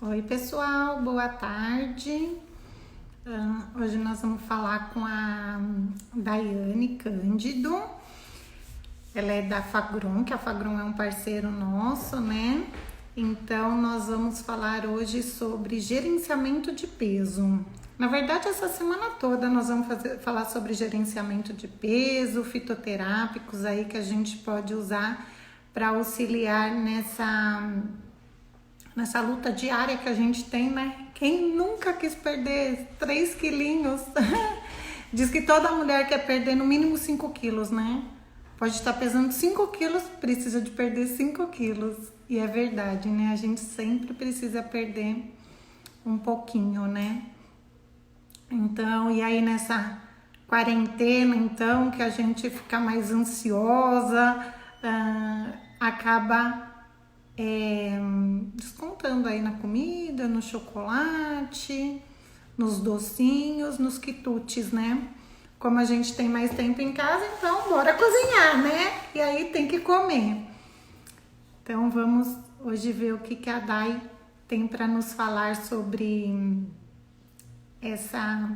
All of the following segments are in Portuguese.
Oi, pessoal, boa tarde. Hoje nós vamos falar com a Daiane Cândido. Ela é da Fagron, que a Fagron é um parceiro nosso, né? Então, nós vamos falar hoje sobre gerenciamento de peso. Na verdade, essa semana toda nós vamos falar sobre gerenciamento de peso, fitoterápicos aí que a gente pode usar para auxiliar nessa luta diária que a gente tem, né? Quem nunca quis perder 3 quilinhos? Diz que toda mulher quer perder no mínimo 5 quilos, né? Pode estar pesando 5 quilos, precisa de perder 5 quilos. E é verdade, né? A gente sempre precisa perder um pouquinho, né? Então, e aí nessa quarentena, então, que a gente fica mais ansiosa, acaba descontando aí na comida, no chocolate, nos docinhos, nos quitutes, né? Como a gente tem mais tempo em casa, então bora cozinhar, né? E aí tem que comer. Então vamos hoje ver o que a Dai tem para nos falar sobre essa,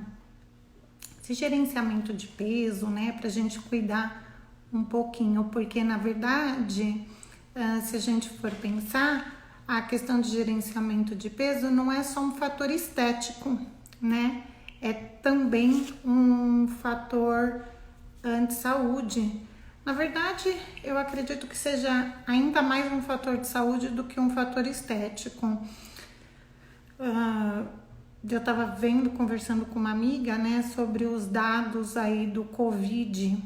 esse gerenciamento de peso, né? Para a gente cuidar um pouquinho, porque na verdade, se a gente for pensar, a questão de gerenciamento de peso não é só um fator estético, né? É também um fator de saúde. Na verdade, eu acredito que seja ainda mais um fator de saúde do que um fator estético. Eu estava vendo, conversando com uma amiga, né, sobre os dados aí do Covid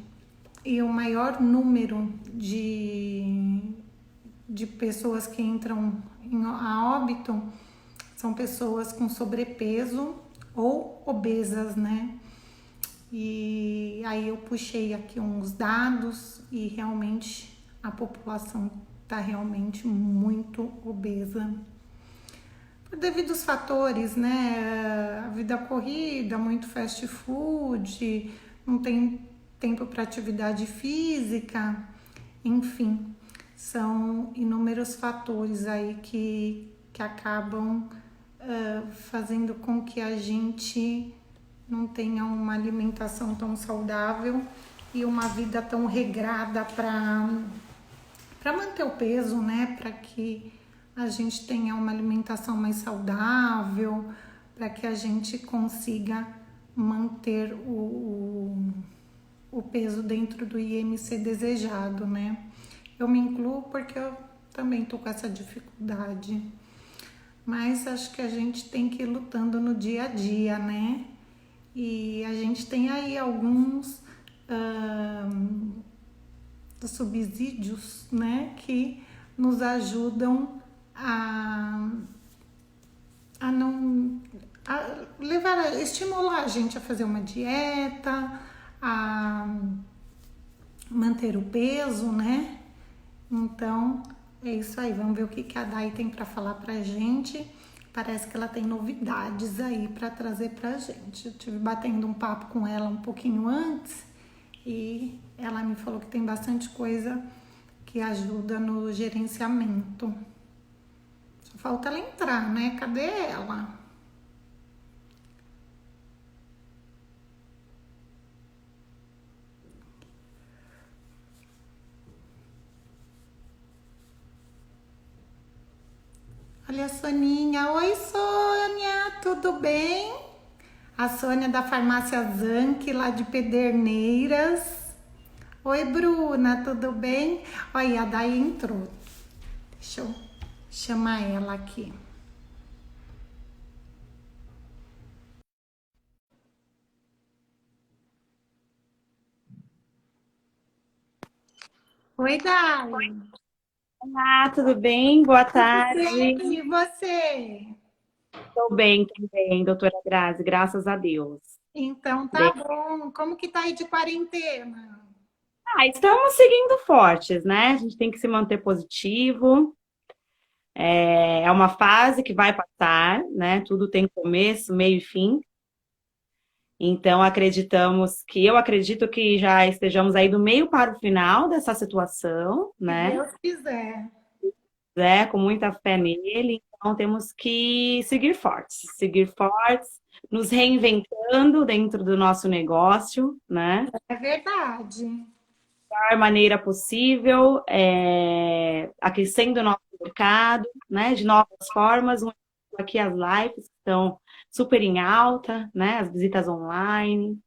e o maior número de pessoas que entram a óbito são pessoas com sobrepeso ou obesas, né? E aí eu puxei aqui uns dados e realmente a população está realmente muito obesa. Por devidos fatores, né? A vida corrida, muito fast food, não tem tempo para atividade física, enfim, são inúmeros fatores aí que acabam fazendo com que a gente não tenha uma alimentação tão saudável e uma vida tão regrada para manter o peso, né? Para que a gente tenha uma alimentação mais saudável, para que a gente consiga manter o peso dentro do IMC desejado, né? Eu me incluo porque eu também tô com essa dificuldade. Mas acho que a gente tem que ir lutando no dia a dia, né? E a gente tem aí alguns subsídios, né, que nos ajudam a não levar, estimular a gente a fazer uma dieta, a manter o peso, né? Então é isso aí. Vamos ver o que a Dai tem para falar pra gente. Parece que ela tem novidades aí para trazer pra gente. Eu tive batendo um papo com ela um pouquinho antes e ela me falou que tem bastante coisa que ajuda no gerenciamento. Só falta ela entrar, né? Cadê ela? Olha a Soninha. Oi, Sônia, tudo bem? A Sônia da farmácia Zanck, lá de Pederneiras. Oi, Bruna, tudo bem? Olha, a Day entrou. Deixa eu chamar ela aqui. Oi, Day. Olá, tudo bem? Boa Tudo tarde. bem? E você? Estou bem também, doutora Grazi, graças a Deus. Então tá Bem. bom. Como que tá aí de quarentena? Estamos seguindo fortes, né? A gente tem que se manter positivo. É uma fase que vai passar, né? Tudo tem começo, meio e fim. Então, eu acredito que já estejamos aí do meio para o final dessa situação, Se né? Deus quiser. com muita fé nele, então temos que seguir fortes, nos reinventando dentro do nosso negócio, né? É verdade. Da melhor maneira possível, aquecendo o nosso mercado, né? De novas formas. Aqui as lives estão super em alta, né? As visitas online,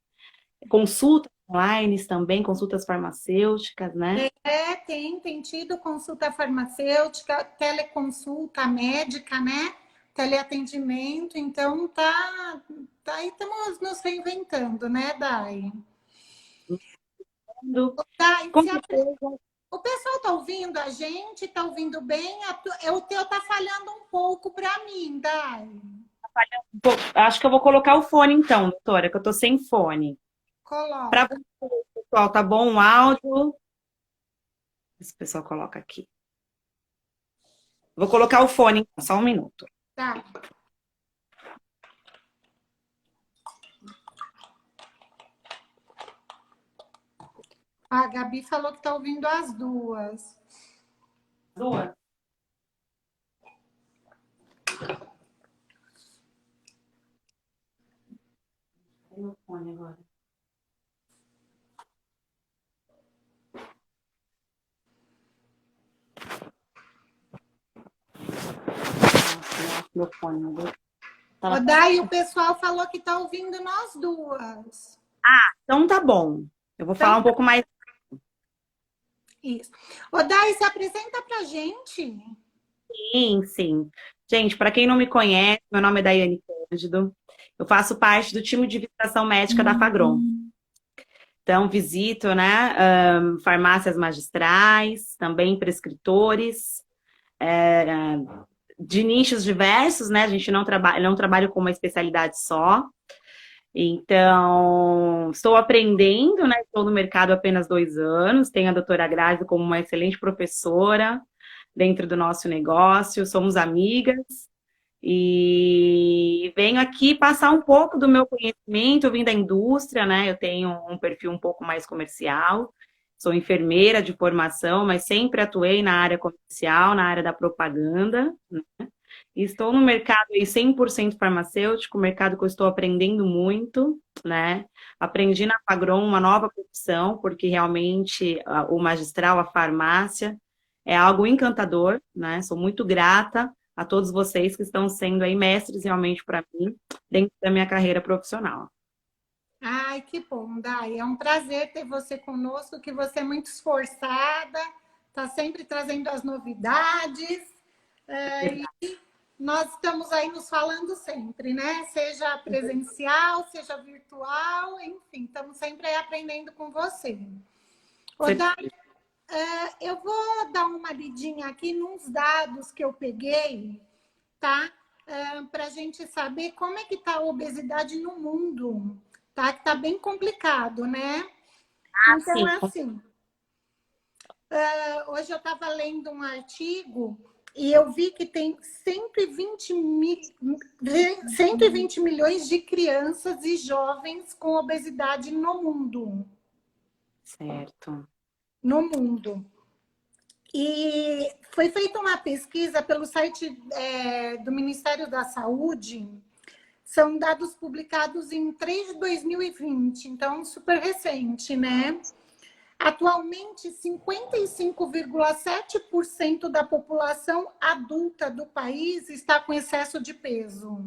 consultas online também, consultas farmacêuticas, né? Tem tido consulta farmacêutica, teleconsulta médica, né? Teleatendimento, então tá aí estamos nos reinventando, né, Dai? Dai, Com certeza. o pessoal tá ouvindo a gente, tá ouvindo bem? O teu tá falhando um pouco para mim, Dai. Acho que eu vou colocar o fone então, doutora, que eu tô sem fone. Para Coloca, você, pessoal, tá bom o áudio? Esse pessoal coloca aqui. Vou colocar o fone, então, só um minuto. tá? A Gabi falou que tá ouvindo as duas. Duas. Tem o fone agora. Meu fone, meu Deus. O Dai, o pessoal falou que tá ouvindo nós duas. Então tá bom. Eu vou falar Então, um pouco mais. isso. O Dai, se apresenta pra gente. Sim, sim. Gente, para quem não me conhece, meu nome é Daiane Cândido. Eu faço parte do time de visitação médica da Fagron. Então, visito, né, farmácias magistrais, também prescritores, de nichos diversos, né? A gente não trabalha com uma especialidade só. Então, estou aprendendo, né? Estou no mercado há apenas 2 anos. Tenho a doutora Grazi como uma excelente professora dentro do nosso negócio. Somos amigas e venho aqui passar um pouco do meu conhecimento. Eu vim da indústria, né? Eu tenho um perfil um pouco mais comercial. Sou enfermeira de formação, mas sempre atuei na área comercial, na área da propaganda, né? E estou no mercado aí 100% farmacêutico, mercado que eu estou aprendendo muito, né? Aprendi na Fagron uma nova profissão, porque realmente o magistral, a farmácia, é algo encantador, né? Sou muito grata a todos vocês que estão sendo aí mestres realmente para mim dentro da minha carreira profissional. Ai, que bom, Dai. É um prazer ter você conosco, que você é muito esforçada, está sempre trazendo as novidades. E nós estamos aí nos falando sempre, né? Seja presencial, seja virtual, enfim, estamos sempre aí aprendendo com você. Ô, Dai, eu vou dar uma lidinha aqui nos dados que eu peguei, tá? Para a gente saber como é que está a obesidade no mundo, tá? Que está bem complicado, né? Então, Sim, é assim, hoje eu estava lendo um artigo e eu vi que tem 120 milhões de crianças e jovens com obesidade no mundo. certo. No mundo. E foi feita uma pesquisa pelo site do Ministério da Saúde. São dados publicados em 3 de 2020, então super recente, né? Atualmente, 55,7% da população adulta do país está com excesso de peso.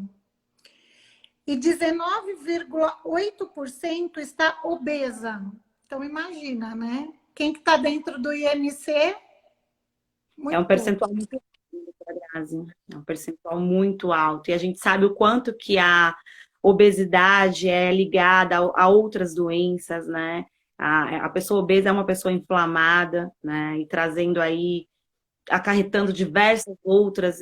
E 19,8% está obesa. Então, imagina, né? Quem que está dentro do IMC? É um Muito pouco. percentual muito alto, Grazi. É um percentual muito alto. E a gente sabe o quanto que a obesidade é ligada a outras doenças, né? A pessoa obesa é uma pessoa inflamada, né? E trazendo aí, acarretando diversas outras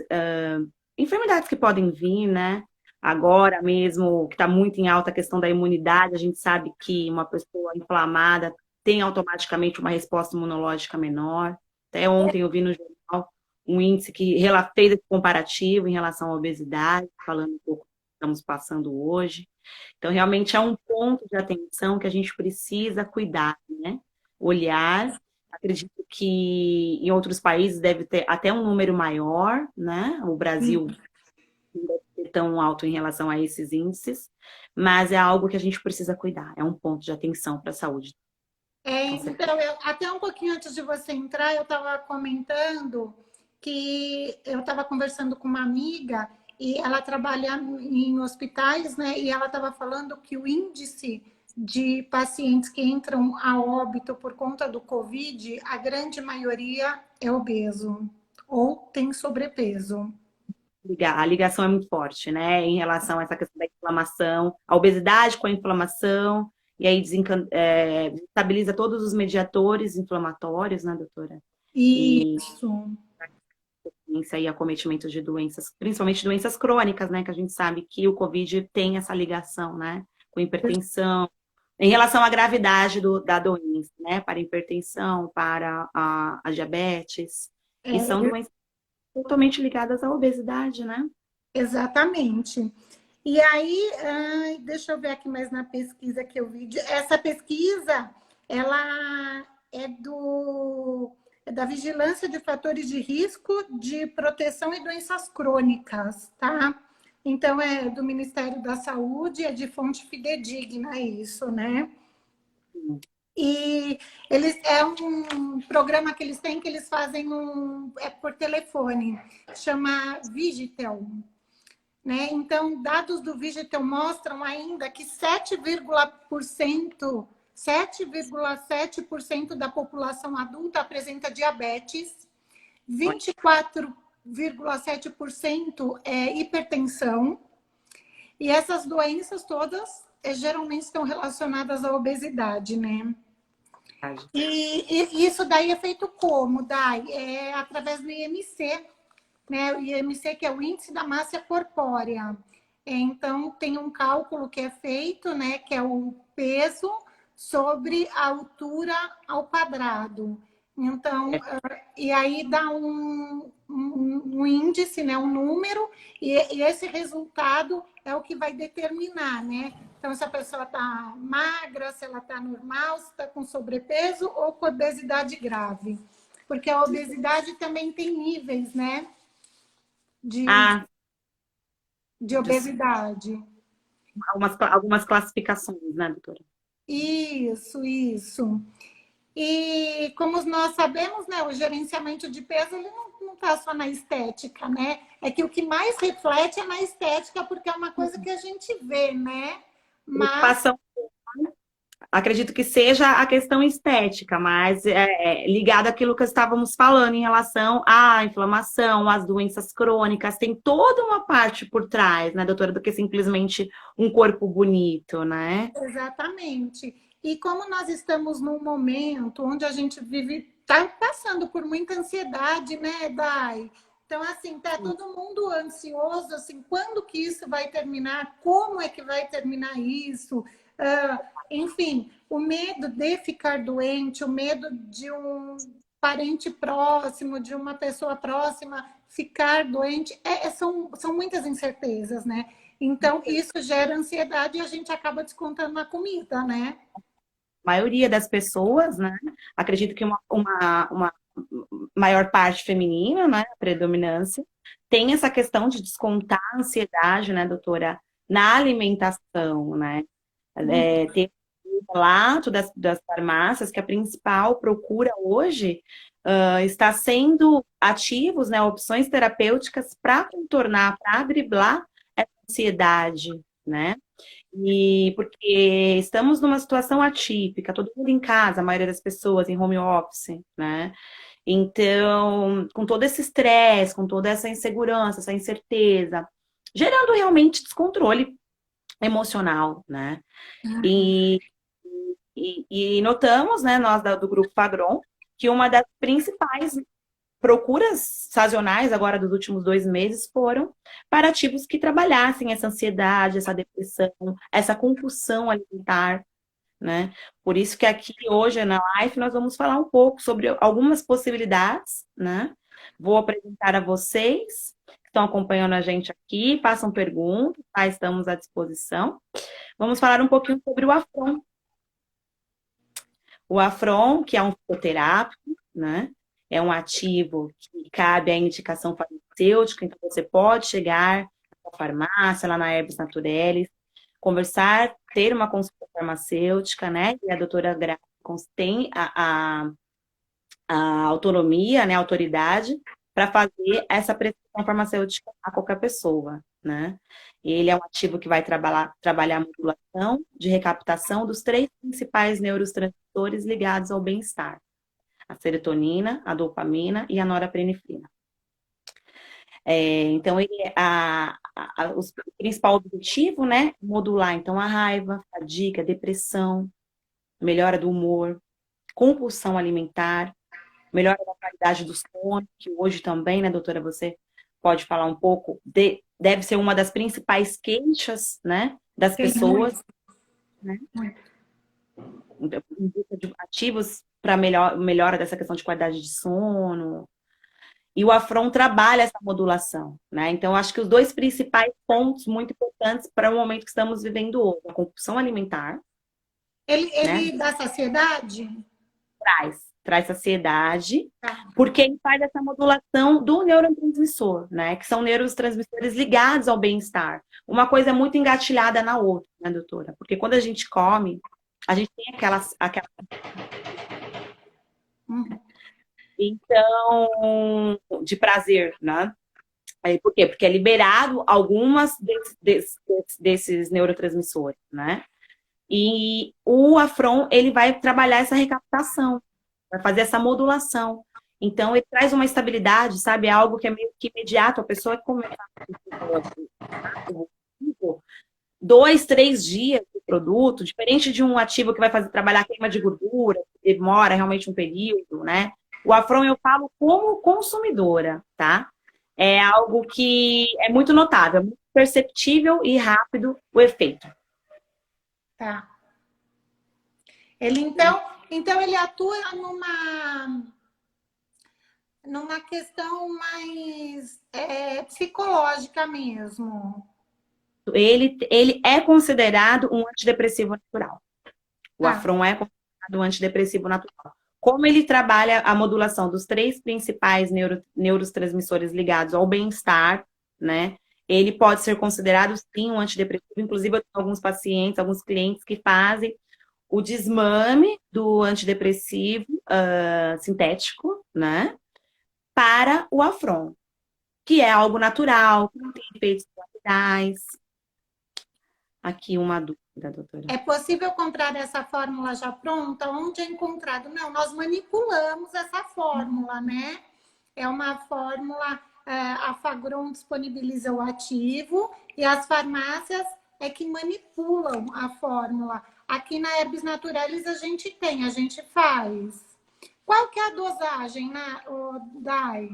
enfermidades que podem vir, né? Agora mesmo, que está muito em alta a questão da imunidade, a gente sabe que uma pessoa inflamada tem automaticamente uma resposta imunológica menor. Até ontem eu vi no jornal um índice que fez esse comparativo em relação à obesidade, falando um pouco do que estamos passando hoje. Então, realmente é um ponto de atenção que a gente precisa cuidar, né? Olhar, acredito que em outros países deve ter até um número maior, né? O Brasil não deve ser tão alto em relação a esses índices, mas é algo que a gente precisa cuidar, é um ponto de atenção para a saúde, com certeza. Então, até um pouquinho antes de você entrar, eu estava comentando que eu estava conversando com uma amiga e ela trabalha em hospitais, né? E ela estava falando que o índice de pacientes que entram a óbito por conta do Covid, a grande maioria é obeso ou tem sobrepeso. A ligação é muito forte, né? Em relação a essa questão da inflamação, a obesidade com a inflamação, e aí estabiliza todos os mediadores inflamatórios, né, doutora? E Isso, isso aí, acometimento de doenças, principalmente doenças crônicas, né? Que a gente sabe que o Covid tem essa ligação, né? Com hipertensão, em relação à gravidade da doença, né? Para a hipertensão, para a diabetes, e são é, doenças totalmente ligadas à obesidade, né? exatamente. E aí, deixa eu ver aqui mais na pesquisa que eu vi. Essa pesquisa, ela é da Vigilância de Fatores de Risco de Proteção e Doenças Crônicas, tá? Então, é do Ministério da Saúde, é de fonte fidedigna isso, né? E eles é um programa que eles têm que eles fazem por telefone, chama Vigitel, né? Então, dados do Vigitel mostram ainda que 7,7% da população adulta apresenta diabetes, 24,7% é hipertensão, e essas doenças todas geralmente estão relacionadas à obesidade, né? E isso daí é feito como, Dai? É através do IMC, né? O IMC, que é o índice da massa corpórea. Então, tem um cálculo que é feito, né? Que é o peso sobre a altura ao quadrado. Então, e aí dá um índice, né? Um número, e esse resultado é o que vai determinar, né? Então, se a pessoa está magra, se ela está normal, se está com sobrepeso ou com obesidade grave. Porque a obesidade também tem níveis, né? de, Ah, de obesidade. algumas classificações, né, doutora? Isso. E como nós sabemos, né, o gerenciamento de peso ele não está só na estética, né? É que o que mais reflete é na estética, porque é uma coisa que a gente vê, né? Mas Preocupação, acredito que seja a questão estética, mas ligado àquilo que estávamos falando em relação à inflamação, às doenças crônicas, tem toda uma parte por trás, né, doutora, do que simplesmente um corpo bonito, né? exatamente. E como nós estamos num momento onde a gente vive, está passando por muita ansiedade, né, Dai? Então, assim, tá todo mundo ansioso, assim, quando que isso vai terminar? Como é que vai terminar isso? Enfim, o medo de ficar doente, o medo de um parente próximo, de uma pessoa próxima ficar doente, são muitas incertezas, né? Então, isso gera ansiedade e a gente acaba descontando na comida, né? Maioria das pessoas, né? Acredito que uma maior parte feminina, né? A predominância, tem essa questão de descontar a ansiedade, né, doutora, na alimentação, né? Tem um relato das farmácias que a principal procura hoje está sendo ativos, né? Opções terapêuticas para contornar, para driblar essa ansiedade, né? E porque estamos numa situação atípica, todo mundo em casa, a maioria das pessoas em home office, né? Então, com todo esse estresse, com toda essa insegurança, essa incerteza, gerando realmente descontrole emocional, né? E, e notamos, né, nós do Grupo Fagron, que uma das principais procuras sazonais agora dos últimos 2 meses foram para ativos que trabalhassem essa ansiedade, essa depressão, essa compulsão alimentar, né? Por isso que aqui hoje na live nós vamos falar um pouco sobre algumas possibilidades, né? Vou apresentar a vocês que estão acompanhando a gente aqui, façam perguntas, tá? Estamos à disposição. Vamos falar um pouquinho sobre o Afron. O Afron, que é um fitoterápico, né? É um ativo que cabe à indicação farmacêutica, então você pode chegar na farmácia, lá na Herbes Naturelis, conversar, ter uma consulta farmacêutica, né? E a doutora Graça tem a autonomia, né, a autoridade para fazer essa prescrição farmacêutica a qualquer pessoa, né? Ele é um ativo que vai trabalhar a modulação de recaptação dos três principais neurotransmissores ligados ao bem-estar: a serotonina, a dopamina e a norepinefrina. Então, o principal objetivo, né, modular então a raiva, fadiga, depressão, melhora do humor, compulsão alimentar, melhora da qualidade do sono, que hoje também, né, doutora, você pode falar um pouco, deve ser uma das principais queixas, né, das Tem pessoas, muito, né, muito. em busca de ativos para melhora dessa questão de qualidade de sono. E o Afron trabalha essa modulação, né? Então, acho que os dois principais pontos muito importantes para o momento que estamos vivendo hoje, a compulsão alimentar, né? Ele dá saciedade? Traz saciedade, Tá. porque ele faz essa modulação do neurotransmissor, né? Que são neurotransmissores ligados ao bem-estar. Uma coisa é muito engatilhada na outra, né, doutora? Porque quando a gente come, a gente tem aquela Uhum. então, de prazer, né? Por quê? Porque é liberado algumas desses neurotransmissores, né? E o Afron, ele vai trabalhar essa recaptação, vai fazer essa modulação. Então, ele traz uma estabilidade, sabe? É algo que é meio que imediato. A pessoa que começa dois, três dias do produto, diferente de um ativo que vai fazer trabalhar queima de gordura, que demora realmente um período, né? O Afron eu falo como consumidora, tá? É algo que é muito notável, é muito perceptível e rápido o efeito. Tá. Ele então ele atua numa questão mais psicológica mesmo. Ele é considerado um antidepressivo natural. O Tá. Afron é considerado um antidepressivo natural. Como ele trabalha a modulação dos três principais neurotransmissores ligados ao bem-estar, né? Ele pode ser considerado, sim, um antidepressivo. Inclusive, eu tenho alguns pacientes, alguns clientes que fazem o desmame do antidepressivo sintético, né? Para o Afron, que é algo natural, que não tem efeitos colaterais. Aqui uma dúvida, doutora. É possível comprar essa fórmula já pronta? Onde é encontrado? Não, nós manipulamos essa fórmula, né? É uma fórmula, a Fagron disponibiliza o ativo e as farmácias é que manipulam a fórmula. Aqui na Herbes Naturalis a gente faz. Qual que é a dosagem, Dai?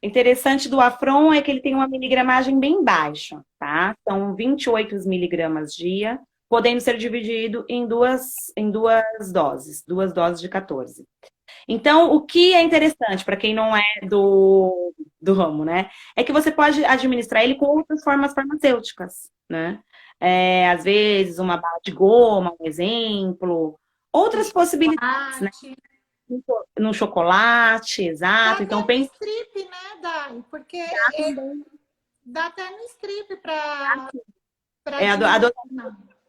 Interessante do Afron é que ele tem uma miligramagem bem baixa, tá? São 28 miligramas dia, podendo ser dividido em duas doses de 14. Então, o que é interessante para quem não é do ramo, né? É que você pode administrar ele com outras formas farmacêuticas, né? Às vezes, uma bala de goma, um exemplo. Outras possibilidades, né? No chocolate, Dá exato. até Então, no pense strip, né, Dai? Porque também. dá até no strip para A diminuir. dose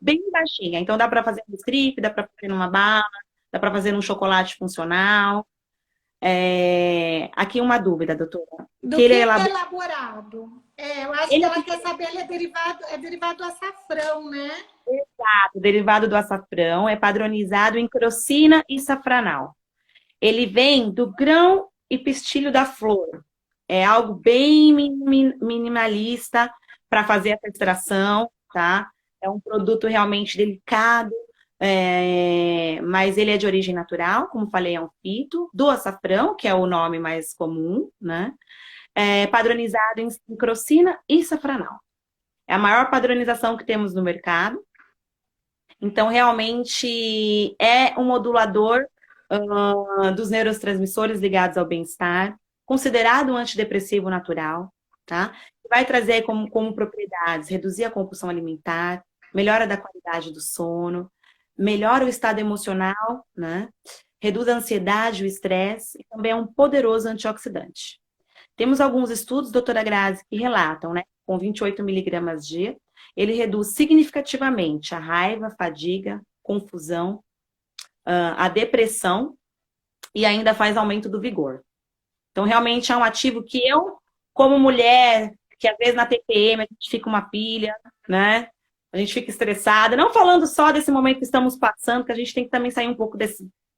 bem baixinha. Então, dá para fazer no strip, dá para fazer numa bala, dá para fazer num chocolate funcional. Aqui uma dúvida, doutora. Do Que ele que é é elaborado. elaborado? Eu acho que Ele ela quer saber, ele é derivado do açafrão, né? o derivado do açafrão é padronizado em crocina e safranal. Ele vem do grão e pistilho da flor. É algo bem minimalista para fazer essa extração, tá? É um produto realmente delicado, mas ele é de origem natural, como falei, é um fito, do açafrão, que é o nome mais comum, né? Padronizado em crocina e safranal. É a maior padronização que temos no mercado. Então, realmente é um modulador dos neurotransmissores ligados ao bem-estar, considerado um antidepressivo natural, tá? Vai trazer como propriedades reduzir a compulsão alimentar, melhora da qualidade do sono, melhora o estado emocional, né? reduz a ansiedade, o estresse e também é um poderoso antioxidante. Temos alguns estudos, doutora Grazi, que relatam, né, com 28 miligramas dia, ele reduz significativamente a raiva, a fadiga, confusão, a depressão e ainda faz aumento do vigor. Então, realmente é um ativo que eu, como mulher, que às vezes na TPM a gente fica uma pilha, né? A gente fica estressada. Não falando só desse momento que estamos passando, que a gente tem que também sair um pouco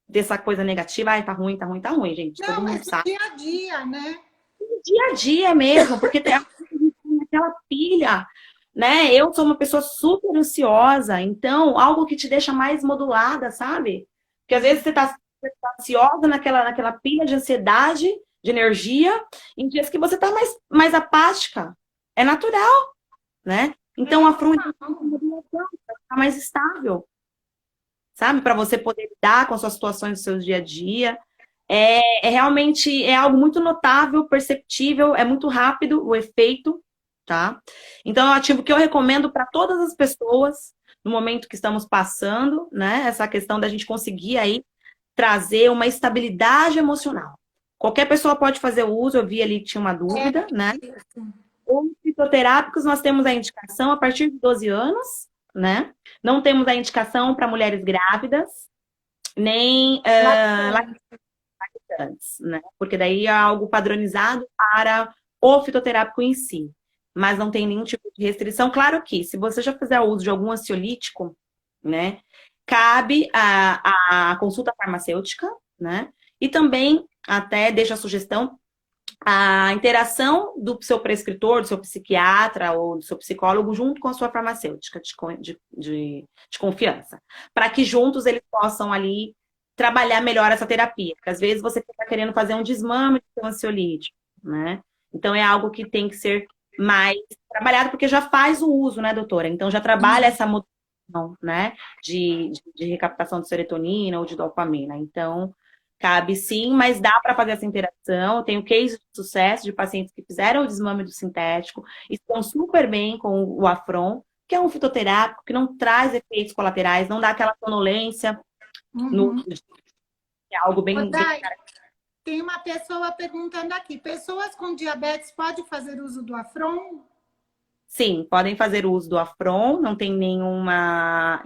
dessa coisa negativa. Ai, tá ruim, tá ruim, tá ruim, gente. Não, Todo mundo mas no sabe. dia a dia, né? Dia a dia mesmo, porque tem aquela pilha, né? Eu sou uma pessoa super ansiosa, então algo que te deixa mais modulada, sabe? Porque às vezes você tá ansiosa naquela pilha de ansiedade, de energia, em dias que você tá mais apática. É natural, né? Então a fronte está mais estável, sabe? Para você poder lidar com as suas situações do seu dia a dia. Realmente é algo muito notável, perceptível, é muito rápido o efeito, tá? Então é um ativo que eu recomendo para todas as pessoas no momento que estamos passando, né? Essa questão da gente conseguir aí trazer uma estabilidade emocional. Qualquer pessoa pode fazer o uso, eu vi ali que tinha uma dúvida, né? Os fitoterápicos, nós temos a indicação a partir de 12 anos, né? Não temos a indicação para mulheres grávidas, nem lactantes, né? Porque daí é algo padronizado para o fitoterápico em si. Mas não tem nenhum tipo de restrição. Claro que, se você já fizer uso de algum ansiolítico, né? Cabe a consulta farmacêutica, né? E também, até deixa a sugestão, a interação do seu prescritor, do seu psiquiatra ou do seu psicólogo junto com a sua farmacêutica de confiança. Para que juntos eles possam ali trabalhar melhor essa terapia. Porque às vezes você está querendo fazer um desmame do seu ansiolítico, né? Então é algo que tem que ser mais trabalhado, porque já faz o uso, né, doutora? Então já trabalha essa modulação, né, de recaptação de serotonina ou de dopamina. Então, cabe sim, mas dá para fazer essa interação. Eu tenho cases de sucesso de pacientes que fizeram o desmame do sintético, estão super bem com o Afron, que é um fitoterápico que não traz efeitos colaterais, não dá aquela sonolência no é algo bem, Dai, tem uma pessoa perguntando aqui: pessoas com diabetes podem fazer uso do Afron? Sim, podem fazer uso do Afron, não tem nenhuma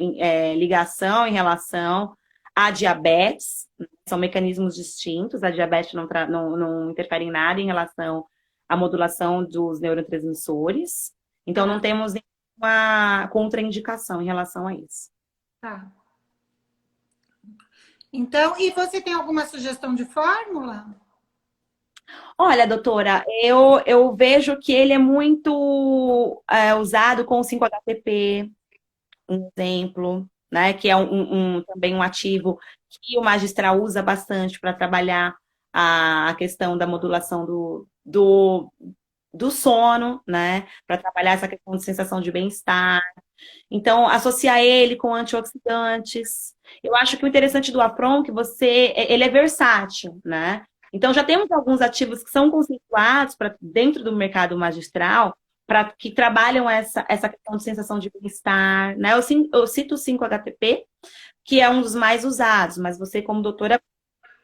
ligação em relação à diabetes, são mecanismos distintos, a diabetes não interfere em nada em relação à modulação dos neurotransmissores, então não temos nenhuma contraindicação em relação a isso. Tá. Então, e você tem alguma sugestão de fórmula? Olha, doutora, eu vejo que ele é muito usado com o 5-HTP, um exemplo, né? Que é também um ativo que o magistral usa bastante para trabalhar a questão da modulação do sono, né? Para trabalhar essa questão de sensação de bem-estar. Então, associar ele com antioxidantes. Eu acho que o interessante do Afron é que ele é versátil, né? Então, já temos alguns ativos que são conceituados dentro do mercado magistral, que trabalham essa questão de sensação de bem-estar, né? Eu cito o 5-HTP, que é um dos mais usados, mas você, como doutora,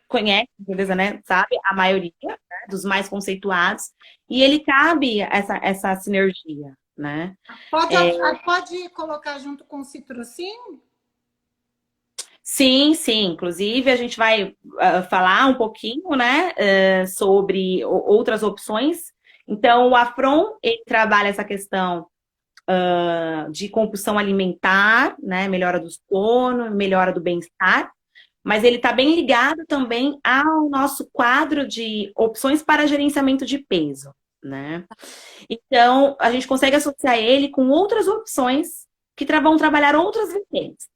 conhece, beleza, né? Sabe a maioria, né? Dos mais conceituados, e ele cabe essa sinergia, né? Pode colocar junto com o citrocin? Sim, sim. Inclusive, a gente vai falar um pouquinho, né, sobre outras opções. Então, o Afron, ele trabalha essa questão de compulsão alimentar, né, melhora do sono, melhora do bem-estar, mas ele está bem ligado também ao nosso quadro de opções para gerenciamento de peso, né? Então, a gente consegue associar ele com outras opções que vão trabalhar outras vertentes.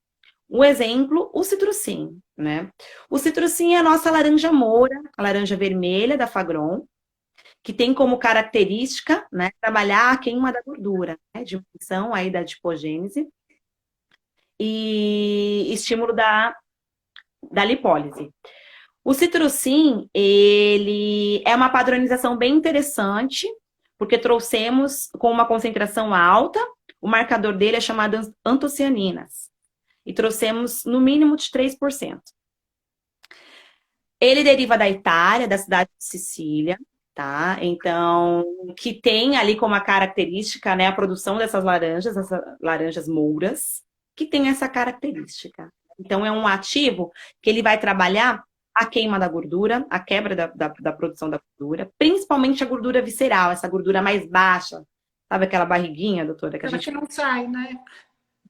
Um exemplo, o citrocin, né? O citrocin é a nossa laranja moura, a laranja vermelha da Fagron, que tem como característica, né, trabalhar a queima da gordura, né, diminuição aí da adipogênese e estímulo da lipólise. O citrocin, ele é uma padronização bem interessante, porque trouxemos com uma concentração alta, o marcador dele é chamado antocianinas, e trouxemos no mínimo de 3%. Ele deriva da Itália, da cidade de Sicília, tá? Então, que tem ali como a característica, né, a produção dessas laranjas, essas laranjas mouras, que tem essa característica. Então, é um ativo que ele vai trabalhar a queima da gordura, a quebra da produção da gordura, principalmente a gordura visceral, essa gordura mais baixa. Sabe aquela barriguinha, doutora, que a Ela que gente não sai, né?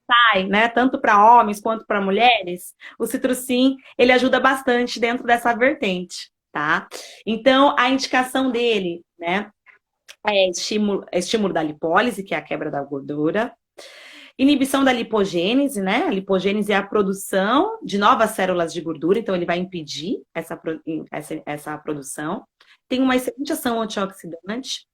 sai, né? Tanto para homens quanto para mulheres, o Citrussim, ele ajuda bastante dentro dessa vertente, tá? Então, a indicação dele, né, é estímulo da lipólise, que é a quebra da gordura, inibição da lipogênese, né? A lipogênese é a produção de novas células de gordura, então ele vai impedir essa produção. Tem uma excelente ação antioxidante,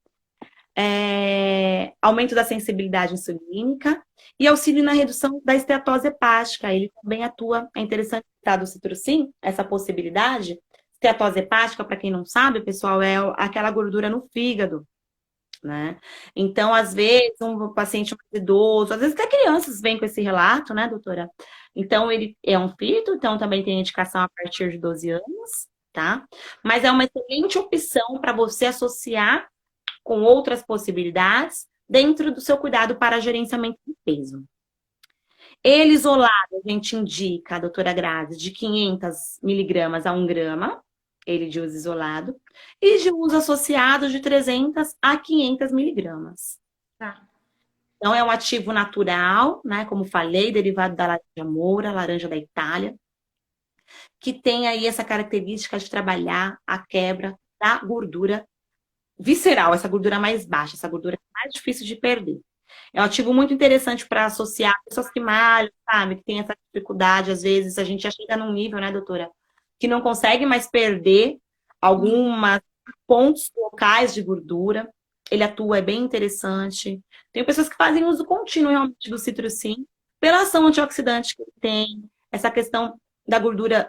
aumento da sensibilidade insulínica e auxílio na redução da esteatose hepática. Ele também atua, é interessante citar do Citrussim, essa possibilidade. Esteatose hepática, para quem não sabe, pessoal, é aquela gordura no fígado, né? Então, às vezes, um paciente mais idoso, às vezes até crianças vêm com esse relato, né, doutora? Então, ele é um fito, então também tem indicação a partir de 12 anos, tá? Mas é uma excelente opção para você associar com outras possibilidades dentro do seu cuidado para gerenciamento de peso. Ele isolado, a gente indica, a doutora Grazi, de 500 miligramas a 1 grama, ele de uso isolado, e de uso associado de 300 a 500 miligramas. Tá. Então, é um ativo natural, né? Como falei, derivado da laranja moura, laranja da Itália, que tem aí essa característica de trabalhar a quebra da gordura visceral, essa gordura mais baixa, essa gordura mais difícil de perder. É um ativo muito interessante para associar pessoas que malham, sabe? Que tem essa dificuldade, às vezes a gente já chega num nível, né, doutora, que não consegue mais perder alguns pontos locais de gordura. Ele atua, é bem interessante. Tem pessoas que fazem uso contínuo realmente do Citrussim, pela ação antioxidante que ele tem, essa questão da gordura,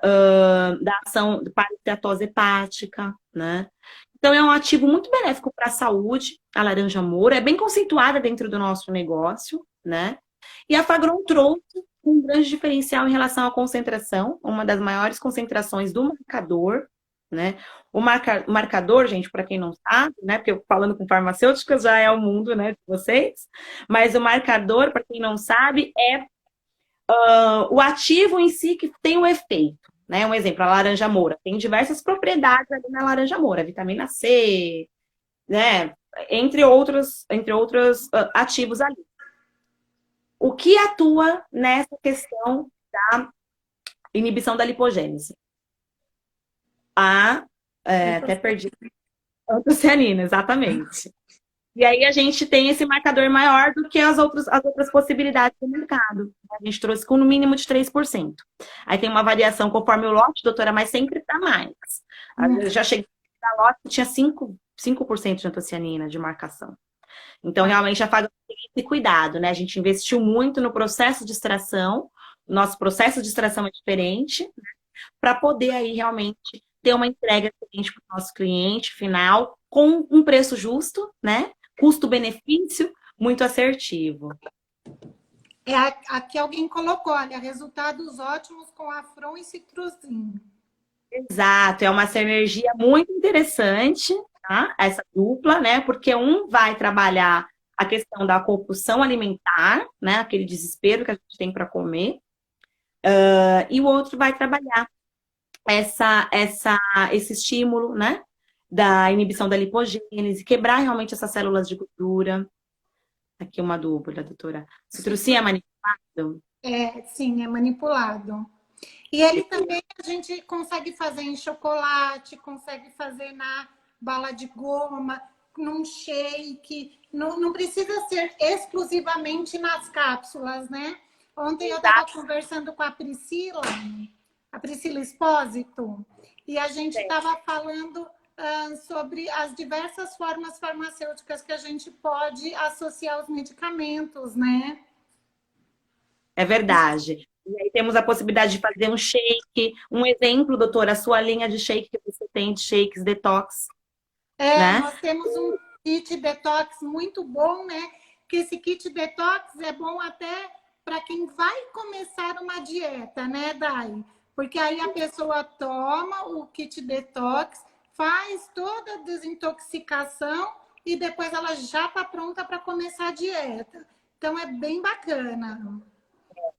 da ação para a esteatose hepática, né? Então, é um ativo muito benéfico para a saúde, a laranja moura. É bem conceituada dentro do nosso negócio, né? E a Fagron trouxe um grande diferencial em relação à concentração, uma das maiores concentrações do marcador, né? O marcador, gente, para quem não sabe, né? Porque eu falando com farmacêuticas já é o mundo, né, de vocês. Mas o marcador, para quem não sabe, é o ativo em si que tem o efeito. Né? Um exemplo, a laranja moura. Tem diversas propriedades ali na laranja moura, vitamina C, né? Entre outros ativos ali. O que atua nessa questão da inibição da lipogênese? Até perdi. Antocianina, exatamente. E aí a gente tem esse marcador maior do que as outras possibilidades do mercado. A gente trouxe com no mínimo de 3%. Aí tem uma variação conforme o lote, doutora, mas sempre dá mais. Às vezes já cheguei a lote que tinha 5% de antocianina de marcação. Então, realmente, a Fagron tem esse cuidado, né? A gente investiu muito no processo de extração. Nosso processo de extração é diferente, né? Para poder aí realmente ter uma entrega para o nosso cliente final com um preço justo, né? Custo-benefício muito assertivo. Aqui alguém colocou, olha, resultados ótimos com Afron e Citrussim. Exato, é uma sinergia muito interessante, tá? Essa dupla, né? Porque um vai trabalhar a questão da compulsão alimentar, né? Aquele desespero que a gente tem para comer, e o outro vai trabalhar esse estímulo, né? Da inibição da lipogênese, quebrar realmente essas células de gordura. Aqui uma dúvida, doutora. Citrussim é manipulado? Sim, é manipulado. E ele também a gente consegue fazer em chocolate, consegue fazer na bala de goma, num shake. Não precisa ser exclusivamente nas cápsulas, né? Ontem eu estava conversando com a Priscila Espósito, e a gente estava falando sobre as diversas formas farmacêuticas que a gente pode associar aos medicamentos, né? É verdade. E aí temos a possibilidade de fazer um shake. Um exemplo, doutora, a sua linha de shake que você tem de shakes detox, né? Nós temos um kit detox muito bom, né? Que esse kit detox é bom até para quem vai começar uma dieta, né, Dai? Porque aí a pessoa toma o kit detox, faz toda a desintoxicação e depois ela já está pronta para começar a dieta. Então é bem bacana.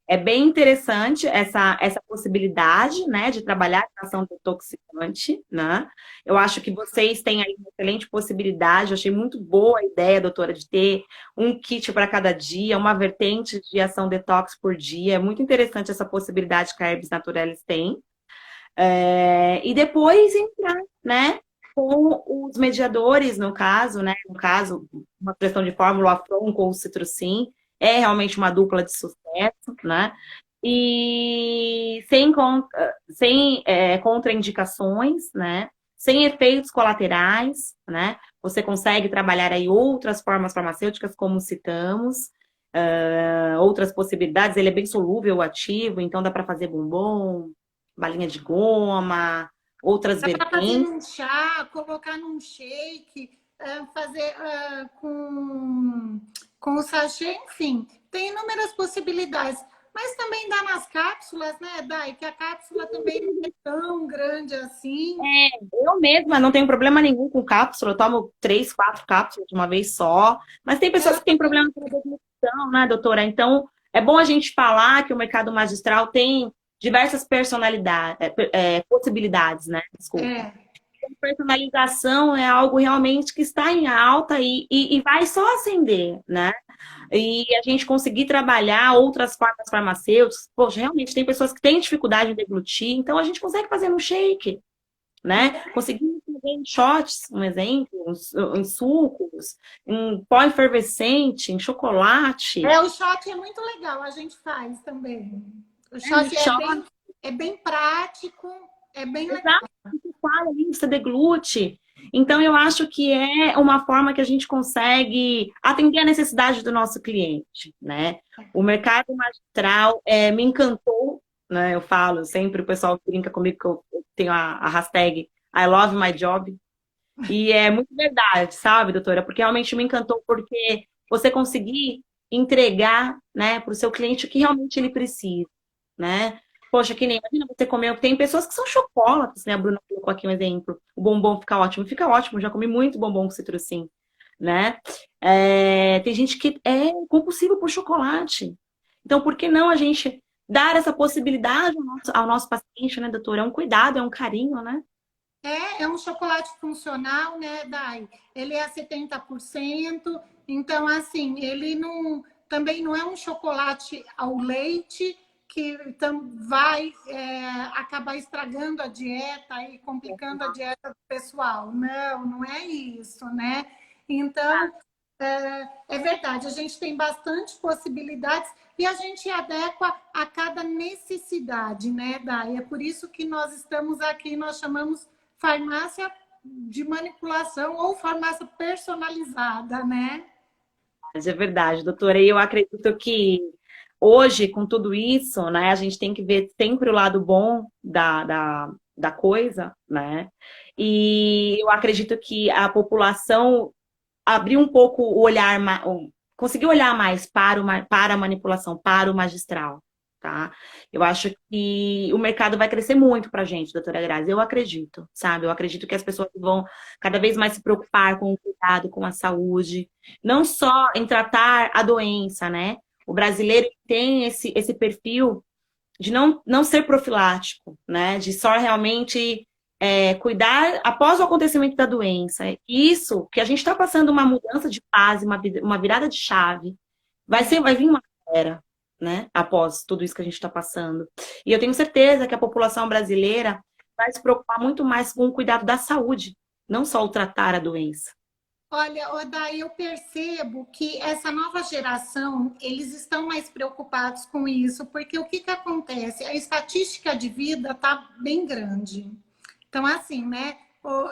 É bem interessante essa possibilidade, né, de trabalhar com ação detoxicante, né? Eu acho que vocês têm aí uma excelente possibilidade. Eu achei muito boa a ideia, doutora, de ter um kit para cada dia, uma vertente de ação detox por dia. É muito interessante essa possibilidade que a Herbs Naturalis tem. E depois entrar, né, com os mediadores, no caso, né? No caso, uma questão de fórmula Afron com o Citrocin é realmente uma dupla de sucesso, né? E sem contraindicações, né? Sem efeitos colaterais, né? Você consegue trabalhar aí outras formas farmacêuticas, como citamos, outras possibilidades. Ele é bem solúvel, ativo, então dá para fazer bombom, balinha de goma, outras Dá para fazer vertentes. num chá, colocar num shake, fazer com o sachê, enfim. Tem inúmeras possibilidades. Mas também dá nas cápsulas, né, Dai? Que a cápsula também não é tão grande assim. Eu mesma não tenho problema nenhum com cápsula, eu tomo 3, 4 cápsulas de uma vez só. Mas tem pessoas É, que têm problema com a deglutição, né, doutora? Então, é bom a gente falar que o mercado magistral tem diversas personalidades, possibilidades, né? Desculpa. é. Personalização é algo realmente que está em alta e vai só ascender, né? E a gente conseguir trabalhar outras formas farmacêuticas, poxa, realmente tem pessoas que têm dificuldade em deglutir, então a gente consegue fazer um shake, né? Conseguir fazer em shots, um exemplo, em sucos, em pó efervescente, em chocolate, O shot é muito legal, a gente faz também. O né? No shot shot. é bem prático, é bem legal. Exato, você fala ali, você deglute. Então, eu acho que é uma forma que a gente consegue atender a necessidade do nosso cliente, né? O mercado magistral me encantou, né? Eu falo sempre, o pessoal brinca comigo que eu tenho a hashtag I love my job. E é muito verdade, sabe, doutora? Porque realmente me encantou, porque você conseguir entregar, né, para o seu cliente o que realmente ele precisa, né? Poxa, que nem imagina você comer. Tem pessoas que são chocolates, né? A Bruna colocou aqui um exemplo. O bombom fica ótimo. Já comi muito bombom com citrussim, né? Tem gente que é compulsivo por chocolate. Então, por que não a gente dar essa possibilidade ao nosso paciente, né, doutora? É um cuidado, é um carinho, né? É um chocolate funcional, né, Dai? Ele é 70%, então, assim, ele não, também não é um chocolate ao leite que vai acabar estragando a dieta e complicando a dieta do pessoal. Não, não é isso, né? Então, é verdade, a gente tem bastante possibilidades e a gente adequa a cada necessidade, né, Dai? É por isso que nós estamos aqui, nós chamamos farmácia de manipulação ou farmácia personalizada, né? Mas é verdade, doutora. E eu acredito que hoje, com tudo isso, né, a gente tem que ver sempre o lado bom da coisa, né? E eu acredito que a população abriu um pouco o olhar, conseguiu olhar mais para a manipulação, para o magistral, tá? Eu acho que o mercado vai crescer muito pra gente, doutora Grazi. Eu acredito, sabe? Eu acredito que as pessoas vão cada vez mais se preocupar com o cuidado, com a saúde, não só em tratar a doença, né? O brasileiro tem esse perfil de não ser profilático, né? De só realmente cuidar após o acontecimento da doença. Isso, que a gente está passando uma mudança de fase, uma virada de chave. Vai vir uma era, né? Após tudo isso que a gente está passando. E eu tenho certeza que a população brasileira vai se preocupar muito mais com o cuidado da saúde, não só o tratar a doença. Olha, Odaí, eu percebo que essa nova geração, eles estão mais preocupados com isso, porque o que, que acontece? A estatística de vida está bem grande. Então, assim, né?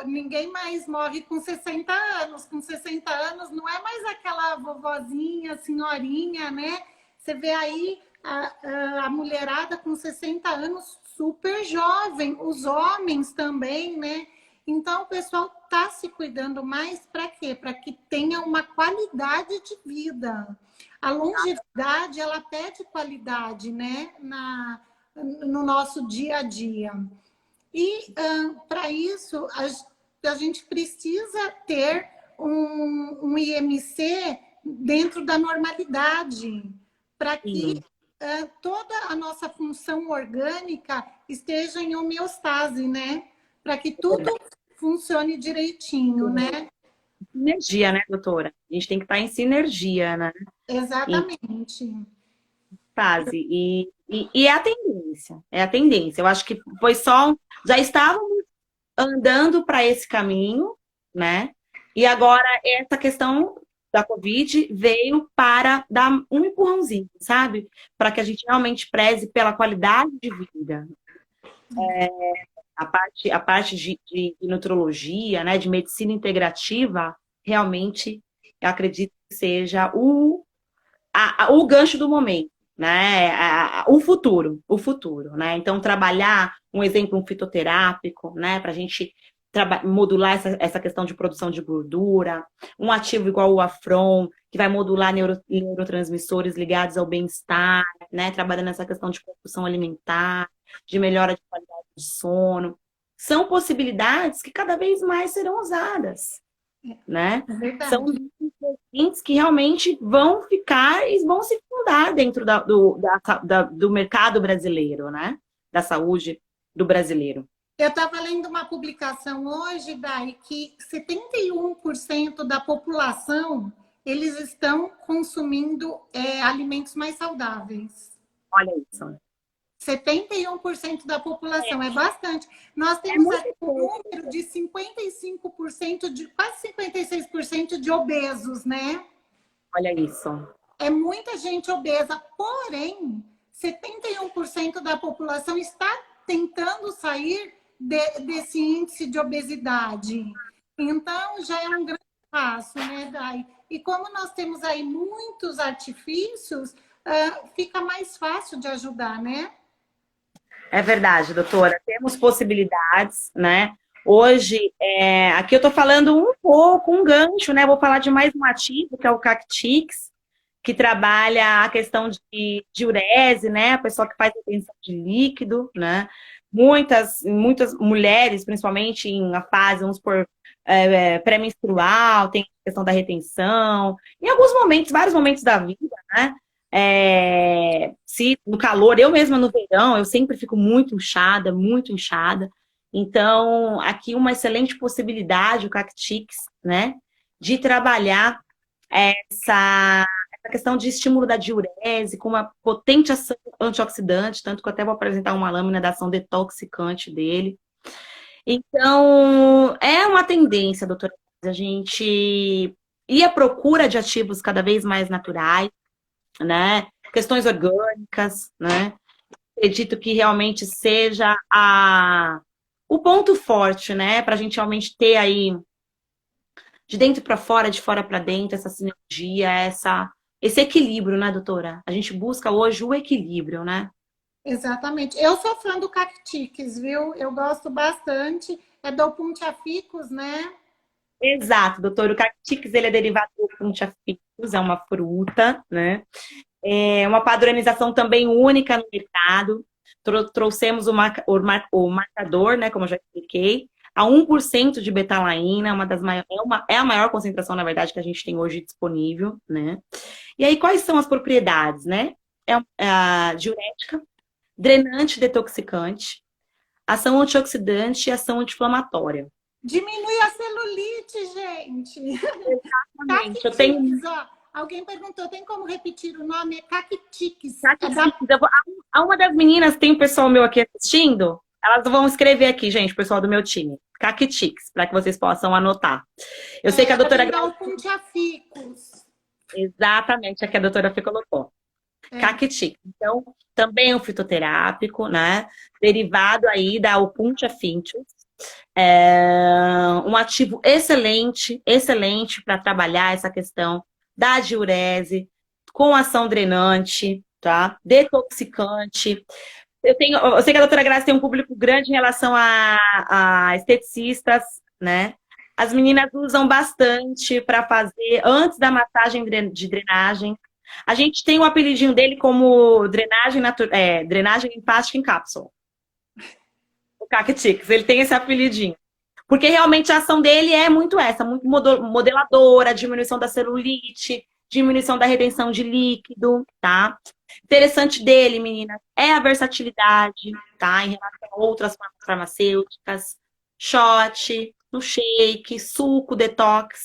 Ninguém mais morre com 60 anos. Com 60 anos não é mais aquela vovozinha, senhorinha, né? Você vê aí a mulherada com 60 anos super jovem, os homens também, né? Então, o pessoal está se cuidando mais para quê? Para que tenha uma qualidade de vida. A longevidade, ela pede qualidade, né? no nosso dia a dia. E para isso, a gente precisa ter um IMC dentro da normalidade, para que Sim, toda a nossa função orgânica esteja em homeostase, né? Para que é tudo verdade. funcione direitinho, né? Sinergia, né, doutora? A gente tem que estar em sinergia, né? Em Exatamente. fase. E é a tendência. É a tendência. Eu acho que foi só. Já estávamos andando para esse caminho, né? E agora essa questão da Covid veio para dar um empurrãozinho, sabe? Para que a gente realmente preze pela qualidade de vida. A parte de nutrologia, né, de medicina integrativa, realmente eu acredito que seja o gancho do momento, né? O futuro, né? Então, trabalhar, um exemplo, um fitoterápico, né? Para a gente modular essa questão de produção de gordura, um ativo igual o Afron, que vai modular neurotransmissores ligados ao bem-estar, né? Trabalhando nessa questão de compulsão alimentar, de melhora de qualidade de sono. São possibilidades que cada vez mais serão usadas, né? É São verdade. ingredientes que realmente vão ficar e vão se fundar dentro do mercado brasileiro, né? Da saúde do brasileiro. Eu estava lendo uma publicação hoje, Dai, que 71% da população eles estão consumindo alimentos mais saudáveis. Olha isso. 71% da população, é bastante. Nós É temos muito aqui um pouco. número de 55%, de quase 56% de obesos, né? Olha isso. É muita gente obesa, porém, 71% da população está tentando sair desse índice de obesidade. Então, já é um grande passo, né, Dai? E como nós temos aí muitos artifícios, fica mais fácil de ajudar, né? É verdade, doutora. Temos possibilidades, né? Hoje, aqui eu estou falando um pouco, um gancho, né? Vou falar de mais um ativo, que é o Cactix, que trabalha a questão de diurese, né? A pessoa que faz retenção de líquido, né? Muitas mulheres, principalmente em uma fase, vamos por pré-menstrual, tem a questão da retenção. Em alguns momentos, vários momentos da vida, né? Se no calor, eu mesma no verão, eu sempre fico muito inchada, muito inchada. Então, aqui uma excelente possibilidade, o Cactix, né? De trabalhar essa questão de estímulo da diurese, com uma potente ação antioxidante, tanto que eu até vou apresentar uma lâmina da ação detoxicante dele. Então, é uma tendência, doutora, a gente ir à procura de ativos cada vez mais naturais, né? Questões orgânicas, né? Acredito que realmente seja o ponto forte, né? Para a gente realmente ter aí de dentro para fora, de fora para dentro, essa sinergia, esse equilíbrio, né, doutora? A gente busca hoje o equilíbrio, né? Exatamente. Eu sou fã do Cactix, viu? Eu gosto bastante. É do Puntia ficus, né? Exato, doutor. O cactix, ele é derivado do Puntia ficus, é uma fruta, né? É uma padronização também única no mercado. Trouxemos o marcador, né, como eu já expliquei, a 1% de betalaína, uma das maiores, é a maior concentração, na verdade, que a gente tem hoje disponível, né? E aí, quais são as propriedades, né? É a diurética, drenante, detoxicante, ação antioxidante e ação anti-inflamatória. Diminui a celulite, gente. Exatamente. Eu tenho Cactix, ó. Alguém perguntou, tem como repetir o nome? É Cactix. cactix. Uma das meninas, tem um pessoal meu aqui assistindo, elas vão escrever aqui, gente, o pessoal do meu time. Cactix, para que vocês possam anotar. Eu sei que a doutora vem o Puntia ficus. exatamente, aqui a doutora Fê colocou. Cactix. Então, também um fitoterápico, né? Derivado aí da Opuntia fintus. Um ativo excelente, excelente para trabalhar essa questão da diurese, com ação drenante, tá? Detoxicante. Eu sei que a doutora Graça tem um público grande em relação a esteticistas, né? As meninas usam bastante para fazer antes da massagem de drenagem, A gente tem o apelidinho dele como drenagem linfática em cápsula. O Cactix, ele tem esse apelidinho. Porque realmente a ação dele é muito essa, muito modeladora, diminuição da celulite, diminuição da retenção de líquido, tá? Interessante dele, meninas, é a versatilidade, tá? Em relação a outras farmacêuticas, shot, no shake, suco, detox,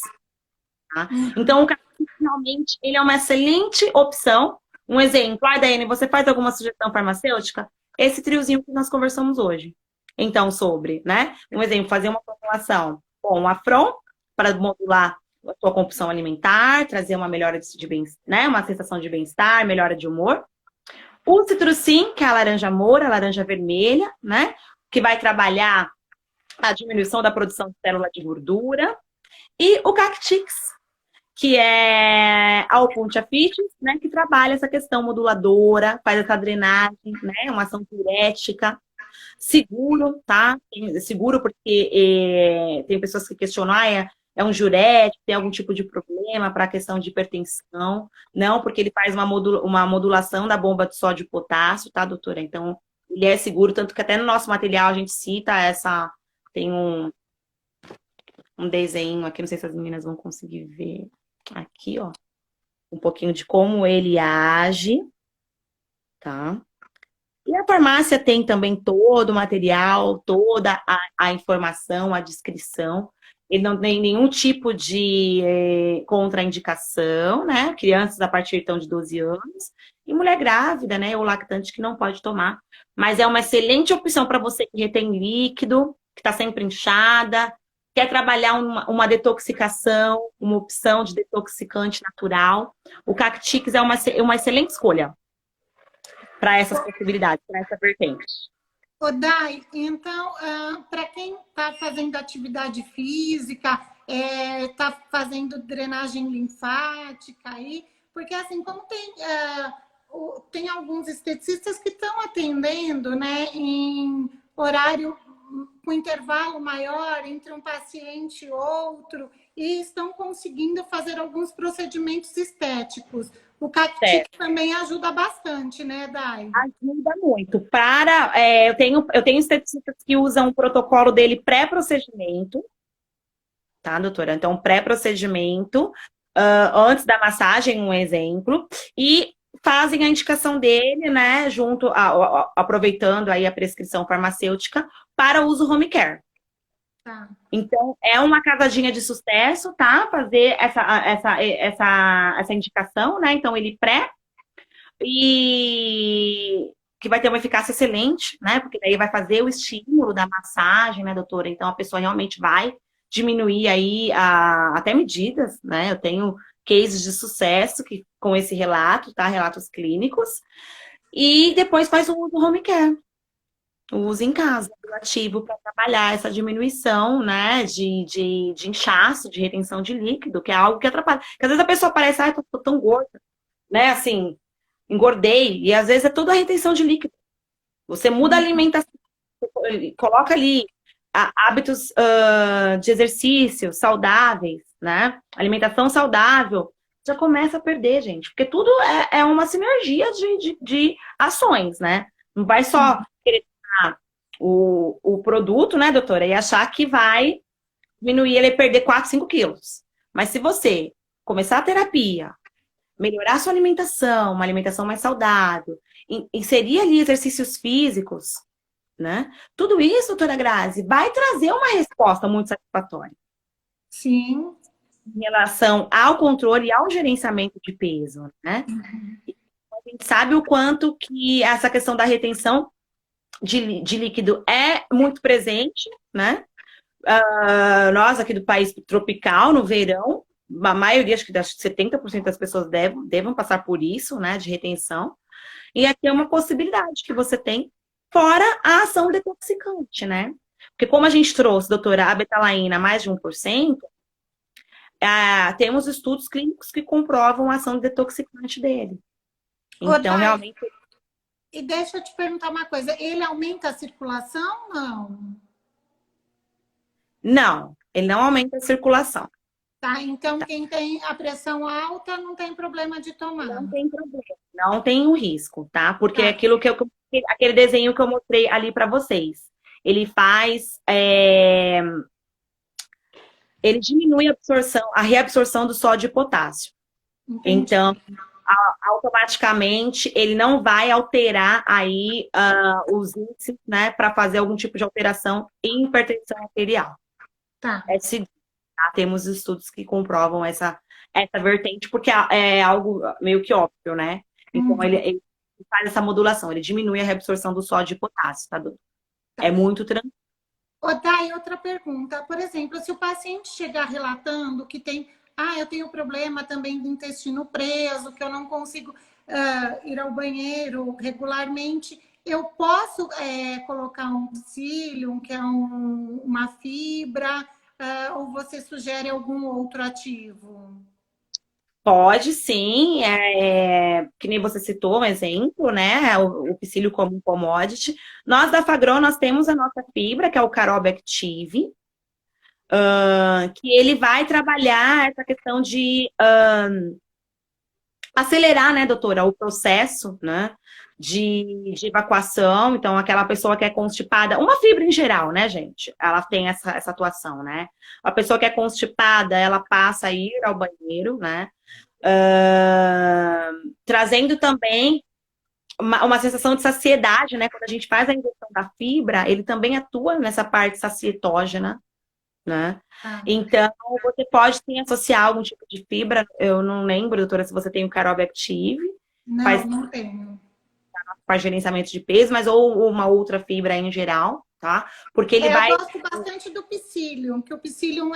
tá? Então, o Cactix realmente ele é uma excelente opção. Um exemplo, Daiane, você faz alguma sugestão farmacêutica? Esse triozinho que nós conversamos hoje. Então, sobre, né? Um exemplo, fazer uma formulação com o Afron para modular a sua compulsão alimentar, trazer uma melhora de bem-estar, né? Uma sensação de bem-estar, melhora de humor. O Citrucin, que é a laranja moura, a laranja vermelha, né? Que vai trabalhar a diminuição da produção de célula de gordura. E o Cactix, que é a Opuntia Fitis, né? Que trabalha essa questão moduladora, faz essa drenagem, né? Uma ação diurética. Seguro, tá? Seguro porque tem pessoas que questionam, é um diurético, tem algum tipo de problema para a questão de hipertensão. Não, porque ele faz uma modulação da bomba de sódio e potássio, tá, doutora? Então, ele é seguro, tanto que até no nosso material a gente cita tem um desenho aqui, não sei se as meninas vão conseguir ver aqui, ó. Um pouquinho de como ele age, tá? E a farmácia tem também todo o material, toda a informação, a descrição. Ele não tem nenhum tipo de contraindicação, né? Crianças a partir então de 12 anos. E mulher grávida, né? Ou lactante que não pode tomar. Mas é uma excelente opção para você que retém líquido, que está sempre inchada, quer trabalhar uma detoxicação, uma opção de detoxicante natural. O Cactix é uma excelente escolha para essas possibilidades, para essa vertente. Ô, Dai, então, para quem está fazendo atividade física, está fazendo drenagem linfática aí, porque assim, como tem alguns esteticistas que estão atendendo, né, em horário com intervalo maior entre um paciente e outro, e estão conseguindo fazer alguns procedimentos estéticos. O Cactix também ajuda bastante, né, Dai? Ajuda muito. Eu tenho esteticistas que usam o protocolo dele pré-procedimento, tá, doutora? Então, pré-procedimento, antes da massagem, um exemplo, e fazem a indicação dele, né, aproveitando aí a prescrição farmacêutica para uso home care. Tá. Então, é uma casadinha de sucesso, tá? Fazer essa indicação, né? Então, ele e que vai ter uma eficácia excelente, né? Porque daí vai fazer o estímulo da massagem, né, doutora? Então, a pessoa realmente vai diminuir aí até medidas, né? Eu tenho cases de sucesso com esse relato, tá? Relatos clínicos. E depois faz o uso home care. O uso em casa, do ativo, para trabalhar essa diminuição, né, de inchaço, de retenção de líquido, que é algo que atrapalha. Porque às vezes a pessoa parece, tô tão gorda, né, assim, engordei, e às vezes é toda a retenção de líquido. Você muda a alimentação, coloca ali hábitos de exercício saudáveis, né, alimentação saudável, já começa a perder, gente, porque tudo é uma sinergia de ações, né, não vai só querer o produto, né, doutora, e achar que vai diminuir ele e perder 4, 5 quilos. Mas se você começar a terapia, melhorar a sua alimentação, uma alimentação mais saudável, inserir ali exercícios físicos, né? Tudo isso, doutora Grazi, vai trazer uma resposta muito satisfatória. Sim. Em relação ao controle e ao gerenciamento de peso, né? A gente sabe o quanto que essa questão da retenção de líquido é muito presente, né? Nós aqui do país tropical, no verão, a maioria, acho que 70% das pessoas devem passar por isso, né? De retenção. E aqui é uma possibilidade que você tem, fora a ação detoxicante, né? Porque como a gente trouxe, doutora, a betalaína mais de 1%, temos estudos clínicos que comprovam a ação detoxicante dele. Então, realmente... E deixa eu te perguntar uma coisa, ele aumenta a circulação ou não? Não, ele não aumenta a circulação. Tá? Então, quem tem a pressão alta não tem problema de Não tomar. tem problema, não tem o risco, tá? Porque é Tá. aquilo que eu, aquele desenho que eu mostrei ali para vocês. Ele faz, ele diminui a absorção, a reabsorção do sódio e potássio. Entendi. Então, automaticamente, ele não vai alterar aí os índices, né, para fazer algum tipo de alteração em hipertensão arterial. Tá. É seguinte, tá? Temos estudos que comprovam essa vertente, porque é algo meio que óbvio, né? Então, Uhum. ele faz essa modulação, ele diminui a reabsorção do sódio e potássio, tá, doutor? Tá. É muito tranquilo. Daí outra pergunta. Por exemplo, se o paciente chegar relatando que tem, eu tenho problema também do intestino preso, que eu não consigo ir ao banheiro regularmente, eu posso colocar um psyllium, que é uma fibra, ou você sugere algum outro ativo? Pode sim, que nem você citou um exemplo, né? O psyllium como um commodity. Nós da Fagron, nós temos a nossa fibra, que é o Carob Active, que ele vai trabalhar essa questão de acelerar, né, doutora, o processo, né, de evacuação. Então, aquela pessoa que é constipada, uma fibra em geral, né, gente? Ela tem essa atuação, né? A pessoa que é constipada, ela passa a ir ao banheiro, né? Trazendo também uma sensação de saciedade, né? Quando a gente faz a ingestão da fibra, ele também atua nessa parte sacietógena, né? Ah, Então, você pode sim associar algum tipo de fibra. Eu não lembro, doutora, se você tem o Carob Active, não, faz não tenho. para gerenciamento de peso, mas ou uma outra fibra em geral, tá? Porque ele Eu vai. gosto bastante do psyllium, que o psyllium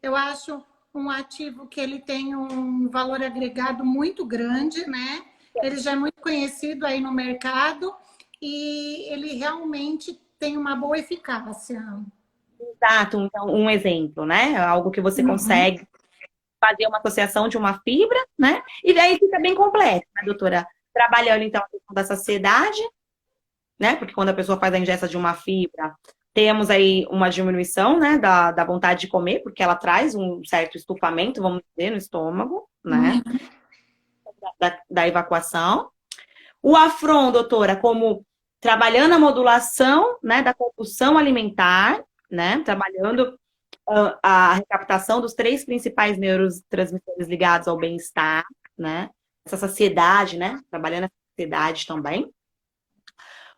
eu acho, um ativo que ele tem um valor agregado muito grande, né? Ele já é muito conhecido aí no mercado e ele realmente tem uma boa eficácia. Exato, então, um exemplo, né? Algo que você Uhum. consegue fazer uma associação de uma fibra, né? E daí fica bem completo, né, doutora? Trabalhando, então, a questão da saciedade, né? Porque quando a pessoa faz a ingesta de uma fibra, temos aí uma diminuição, né, da vontade de comer, porque ela traz um certo estufamento, vamos dizer, no estômago, né? Uhum. Da evacuação. O Afron, doutora, como trabalhando a modulação, né, da compulsão alimentar, né? Trabalhando a recaptação dos três principais neurotransmissores ligados ao bem-estar, né? Essa saciedade, né? Trabalhando a saciedade também.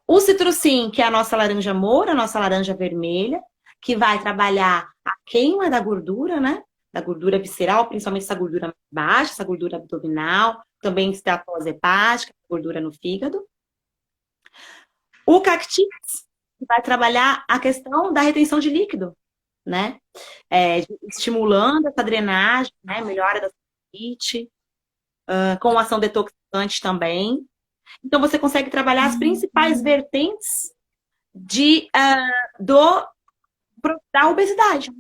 O Citrucin, que é a nossa laranja moura, a nossa laranja vermelha, que vai trabalhar a queima da gordura, né? Da gordura visceral, principalmente essa gordura mais baixa, essa gordura abdominal, também esteatose hepática, gordura no fígado. O Cactis, que vai trabalhar a questão da retenção de líquido, né? Estimulando essa drenagem, né? Melhora da celulite, com ação detoxicante também. Então, você consegue trabalhar as principais vertentes do da obesidade,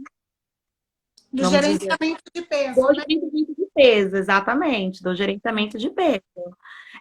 Do vamos dizer. gerenciamento de peso, Do né? gerenciamento de peso, exatamente, do gerenciamento de peso.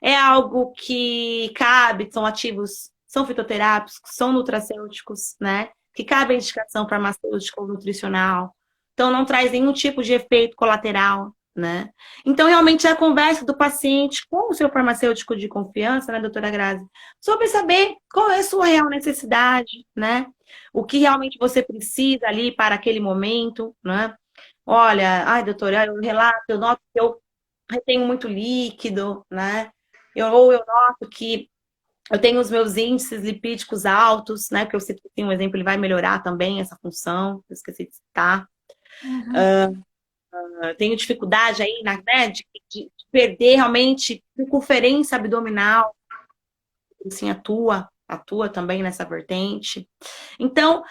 É algo que cabe, são ativos, são fitoterápicos, são nutracêuticos, né? Que cabe a indicação farmacêutica ou nutricional. Então, não traz nenhum tipo de efeito colateral, né? Então, realmente, é a conversa do paciente com o seu farmacêutico de confiança, né, doutora Grazi, sobre saber qual é a sua real necessidade, né? O que realmente você precisa ali para aquele momento, né? Olha, ai, doutora, eu relato, eu noto que eu retenho muito líquido, né? Ou eu noto que eu tenho os meus índices lipídicos altos, né? Que eu cito assim, um exemplo, ele vai melhorar também essa função, eu esqueci de citar. Uhum. Eu tenho dificuldade aí, né, de perder realmente circunferência abdominal, assim, atua também nessa vertente. Então,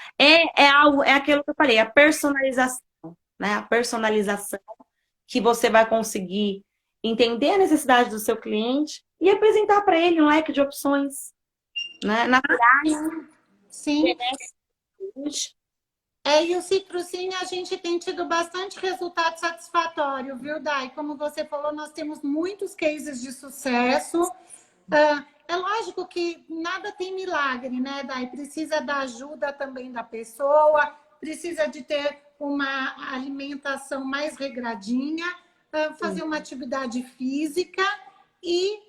algo, é aquilo que eu falei, a personalização, né? A personalização que você vai conseguir entender a necessidade do seu cliente e apresentar para ele um leque de opções, né? Naturais, Sim. benéficas. E o Citrusine a gente tem tido bastante resultado satisfatório, viu, Dai? Como você falou, nós temos muitos cases de sucesso. É lógico que nada tem milagre, né, Dai? Precisa da ajuda também da pessoa, precisa de ter uma alimentação mais regradinha, fazer uma atividade física e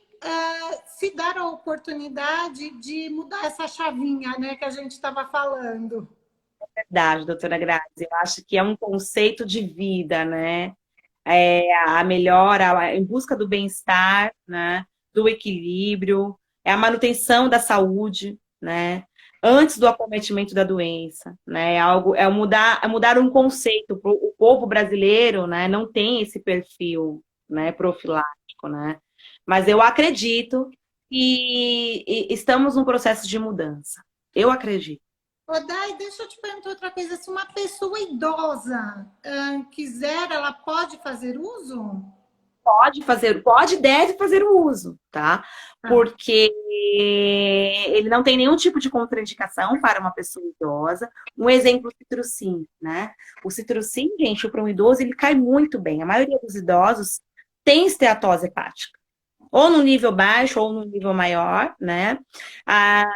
se dar a oportunidade de mudar essa chavinha, né, que a gente estava falando. Verdade, doutora Grazi. Eu acho que é um conceito de vida, né? A melhora, em busca do bem-estar, né? Do equilíbrio, é a manutenção da saúde, né? Antes do acometimento da doença, né? É mudar um conceito. O povo brasileiro, né? Não tem esse perfil, né? Profilático, né? Mas eu acredito que estamos num processo de mudança. Eu acredito. Ô, Dai, deixa eu te perguntar outra coisa. Se uma pessoa idosa quiser, ela pode fazer uso? Pode e deve fazer o uso, tá? Ah, Porque ele não tem nenhum tipo de contraindicação para uma pessoa idosa. Um exemplo, o Citrocin, né? O Citrocin, gente, para um idoso, ele cai muito bem. A maioria dos idosos tem esteatose hepática. Ou no nível baixo ou no nível maior, né?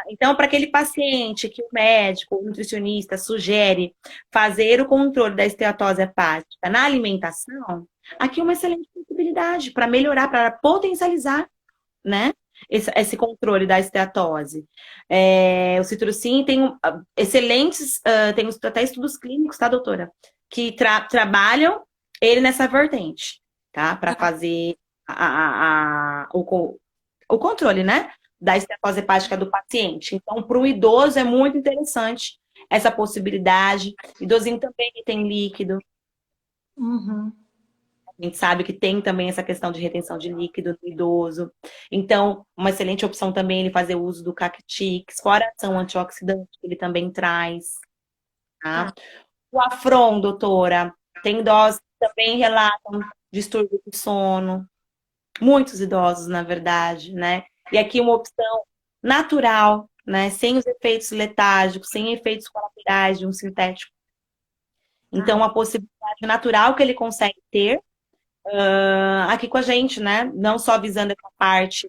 Então, para aquele paciente que o médico, o nutricionista sugere fazer o controle da esteatose hepática na alimentação, aqui é uma excelente possibilidade para melhorar, para potencializar, né? Esse controle da esteatose. O Citrocin tem excelentes, tem até estudos clínicos, tá, doutora? Que trabalham ele nessa vertente, tá? Para fazer o controle, né? Da esteatose hepática do paciente. Então, para o idoso é muito interessante essa possibilidade. Idosinho também tem líquido. uhum. A gente sabe que tem também essa questão de retenção de líquido no idoso. Então, uma excelente opção também é ele fazer uso do Cactix, fora a ação antioxidante que ele também traz. Tá? O Afron, doutora, tem idosos que também relatam distúrbio do sono. Muitos idosos, na verdade, né? E aqui uma opção natural, né? Sem os efeitos letárgicos, sem efeitos colaterais de um sintético. Então, a possibilidade natural que ele consegue ter aqui com a gente, né? Não só visando essa parte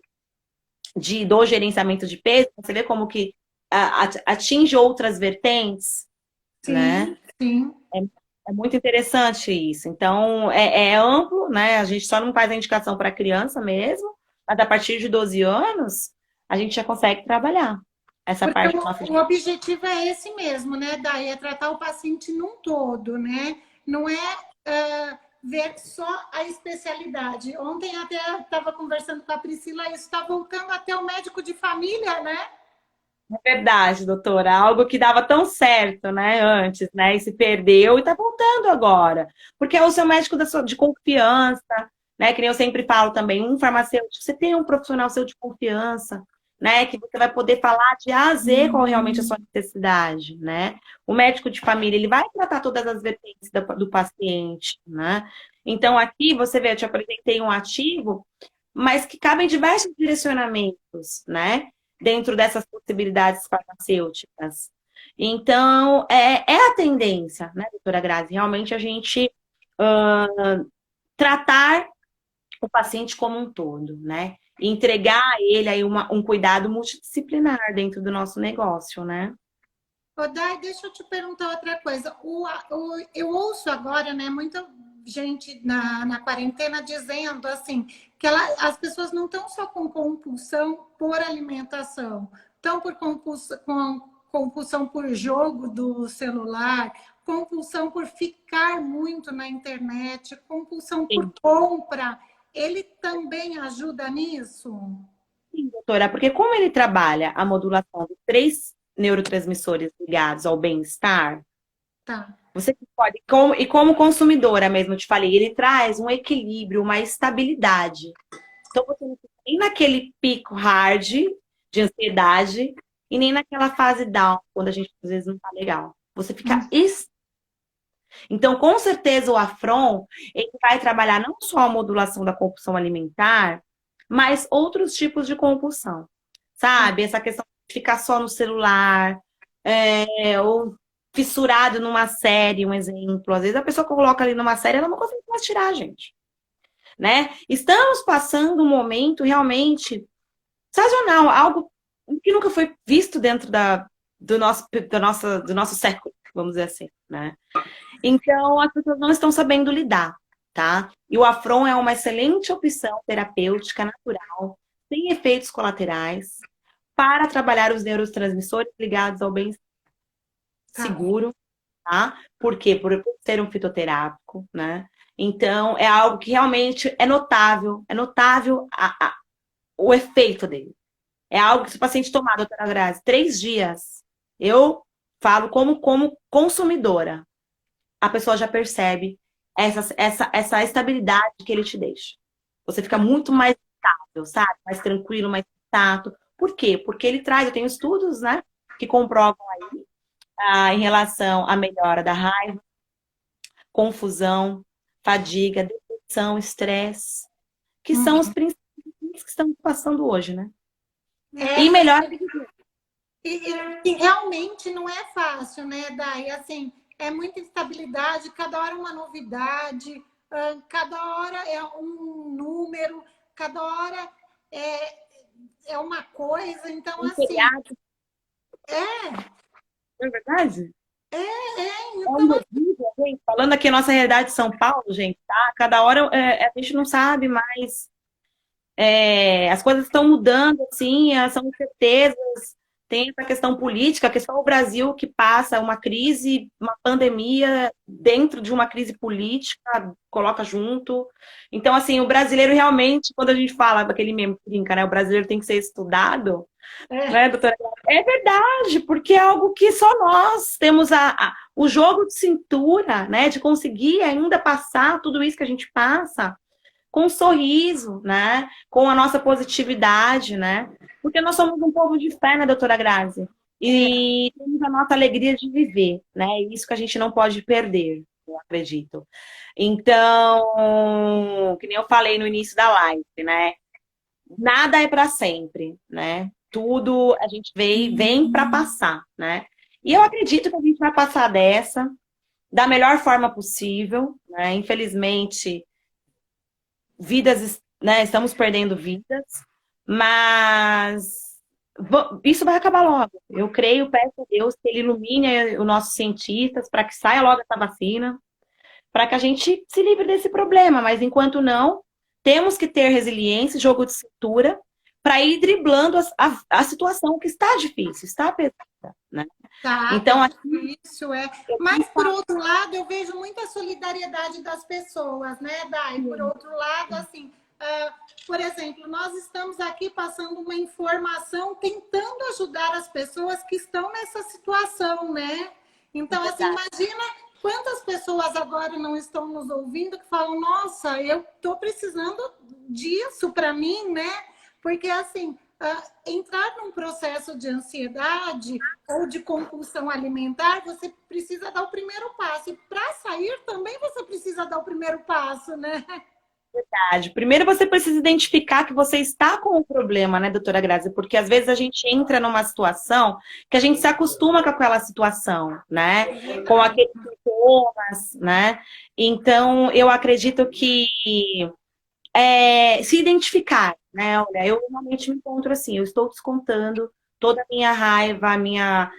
do gerenciamento de peso, você vê como que atinge outras vertentes, né? Sim, sim. É muito interessante isso. Então, é amplo, né? A gente só não faz a indicação para criança mesmo, mas a partir de 12 anos, a gente já consegue trabalhar essa Porque parte nossa de... o objetivo é esse mesmo, né, Daí? É tratar o paciente num todo, né? Não é ver só a especialidade. Ontem até estava conversando com a Priscila, isso está voltando até o médico de família, né? É verdade, doutora. Algo que dava tão certo, né, antes, né, e se perdeu e tá voltando agora. Porque é o seu médico de confiança, né, que nem eu sempre falo também, um farmacêutico, você tem um profissional seu de confiança, né, que você vai poder falar de A a Z qual realmente é a sua necessidade, né. O médico de família, ele vai tratar todas as vertentes do paciente, né. Então, aqui, você vê, eu te apresentei um ativo, mas que cabe em diversos direcionamentos, né? Dentro dessas possibilidades farmacêuticas. Então, é a tendência, né, doutora Grazi? Realmente a gente tratar o paciente como um todo, né? E entregar a ele aí um cuidado multidisciplinar dentro do nosso negócio, né? Ô, Dai, deixa eu te perguntar outra coisa. Eu ouço agora, né, muita gente na quarentena dizendo assim que as pessoas não estão só com compulsão por alimentação, estão por compulsão por jogo do celular, compulsão por ficar muito na internet, compulsão por Sim, compra. Ele também ajuda nisso? sim, doutora, porque como ele trabalha a modulação de três neurotransmissores ligados ao bem-estar, Tá. você pode, e como consumidora mesmo, eu te falei, ele traz um equilíbrio, uma estabilidade. Então você não fica nem naquele pico hard de ansiedade e nem naquela fase down, quando a gente às vezes não tá legal. Você fica. Então, com certeza, o Afron, ele vai trabalhar não só a modulação da compulsão alimentar, mas outros tipos de compulsão. Sabe? Essa questão de ficar só no celular, ou fissurado numa série, um exemplo. Às vezes a pessoa coloca ali numa série, ela não consegue mais tirar, gente. Né? Estamos passando um momento realmente sazonal, algo que nunca foi visto dentro do nosso século, vamos dizer assim, né? Então, as pessoas não estão sabendo lidar, tá? E o Afron é uma excelente opção terapêutica natural, sem efeitos colaterais, para trabalhar os neurotransmissores ligados ao bem Tá. seguro, tá? Por quê? Por ser um fitoterápico, né? Então, é algo que realmente é notável o efeito dele. É algo que se o paciente tomar, doutora Grazi, 3 dias, eu falo como consumidora, a pessoa já percebe essa estabilidade que ele te deixa. Você fica muito mais estável, sabe? Mais tranquilo, mais tato. Por quê? Porque ele traz, eu tenho estudos, né, que comprovam aí em relação à melhora da raiva, confusão, fadiga, depressão, estresse, que são os Uhum. principais que estamos passando hoje, né? E É, melhora. e realmente não é fácil, né, Dai? Assim, é muita instabilidade, cada hora uma novidade, cada hora é um número, cada hora é uma coisa. Então, Um assim, feriado, é, não é verdade? É então, um horrível, gente. Falando aqui a nossa realidade de São Paulo, gente, tá? Cada hora a gente não sabe mais. As coisas estão mudando, assim, são incertezas. Tem essa questão política, que é só o Brasil que passa uma crise, uma pandemia dentro de uma crise política, coloca junto. Então, assim, o brasileiro realmente, quando a gente fala daquele meme que brinca, né? O brasileiro tem que ser estudado, é, né, doutora? É verdade, porque é algo que só nós temos o jogo de cintura, né? De conseguir ainda passar tudo isso que a gente passa com um sorriso, né? Com a nossa positividade, né? Porque nós somos um povo de fé, né, doutora Grazi? é, E temos a nossa alegria de viver, né? E isso que a gente não pode perder, eu acredito. Então, que nem eu falei no início da live, né? Nada é para sempre, né? Tudo a gente vem para passar, né? E eu acredito que a gente vai passar dessa da melhor forma possível, né? Infelizmente, vidas, né? Estamos perdendo vidas, mas isso vai acabar logo. Eu creio, peço a Deus que Ele ilumine os nossos cientistas para que saia logo essa vacina, para que a gente se livre desse problema. Mas enquanto não, temos que ter resiliência, jogo de cintura, para ir driblando a situação que está difícil, está pesada, né? tá Então, difícil, é. Mas, por outro lado, eu vejo muita solidariedade das pessoas, né, Dai? Por outro lado, assim, por exemplo, nós estamos aqui passando uma informação, tentando ajudar as pessoas que estão nessa situação, né? Então, assim, imagina quantas pessoas agora não estão nos ouvindo que falam, nossa, eu estou precisando disso para mim, né? Porque, assim, entrar num processo de ansiedade ou de compulsão alimentar, você precisa dar o primeiro passo. E para sair também você precisa dar o primeiro passo, né? primeiro você precisa identificar que você está com o problema, né, doutora Grazi? Porque às vezes a gente entra numa situação que a gente se acostuma com aquela situação, né? Com aqueles sintomas, né? Então, eu acredito que se identificar, né? Olha, eu realmente me encontro assim, eu estou descontando toda a minha raiva, a minha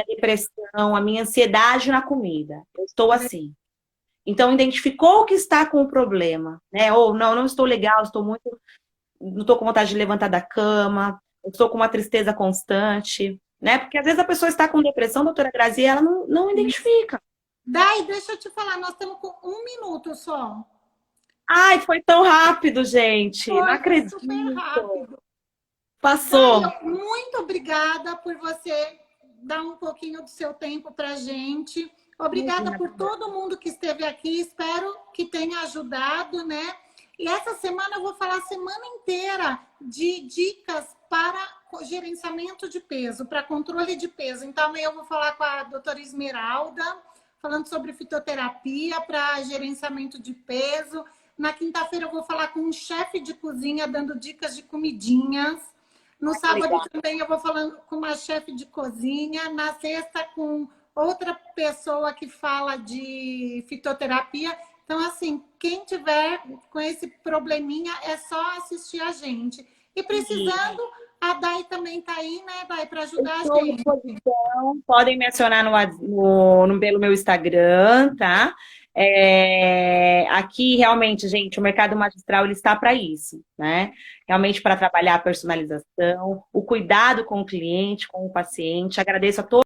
depressão, a minha ansiedade na comida. Eu estou assim. Então, identificou que está com o problema, né? Ou não, não estou legal, não estou com vontade de levantar da cama, eu estou com uma tristeza constante, né? Porque às vezes a pessoa está com depressão, doutora Grazi, e ela não identifica. Daí, deixa eu te falar, nós estamos com 1 minuto só. Ai, foi tão rápido, gente. Não Foi acredito. super rápido. Daí, Passou. muito obrigada por você dar um pouquinho do seu tempo para a gente. Obrigada Imagina. por todo mundo que esteve aqui. Espero que tenha ajudado, né? E essa semana eu vou falar a semana inteira de dicas para gerenciamento de peso, para controle de peso. Então, amanhã eu vou falar com a doutora Esmeralda, falando sobre fitoterapia para gerenciamento de peso. Na quinta-feira eu vou falar com um chefe de cozinha, dando dicas de comidinhas. No Ai, que sábado legal. também eu vou falando com uma chefe de cozinha. Na sexta, com outra pessoa que fala de fitoterapia. Então, assim, quem tiver com esse probleminha é só assistir a gente. E precisando, A Dai também tá aí, né, Dai, para ajudar a Estou à gente. disposição. Podem me acionar pelo meu Instagram, tá? Aqui, realmente, gente, o mercado magistral ele está para isso, né? Realmente para trabalhar a personalização, o cuidado com o cliente, com o paciente. Agradeço a todos.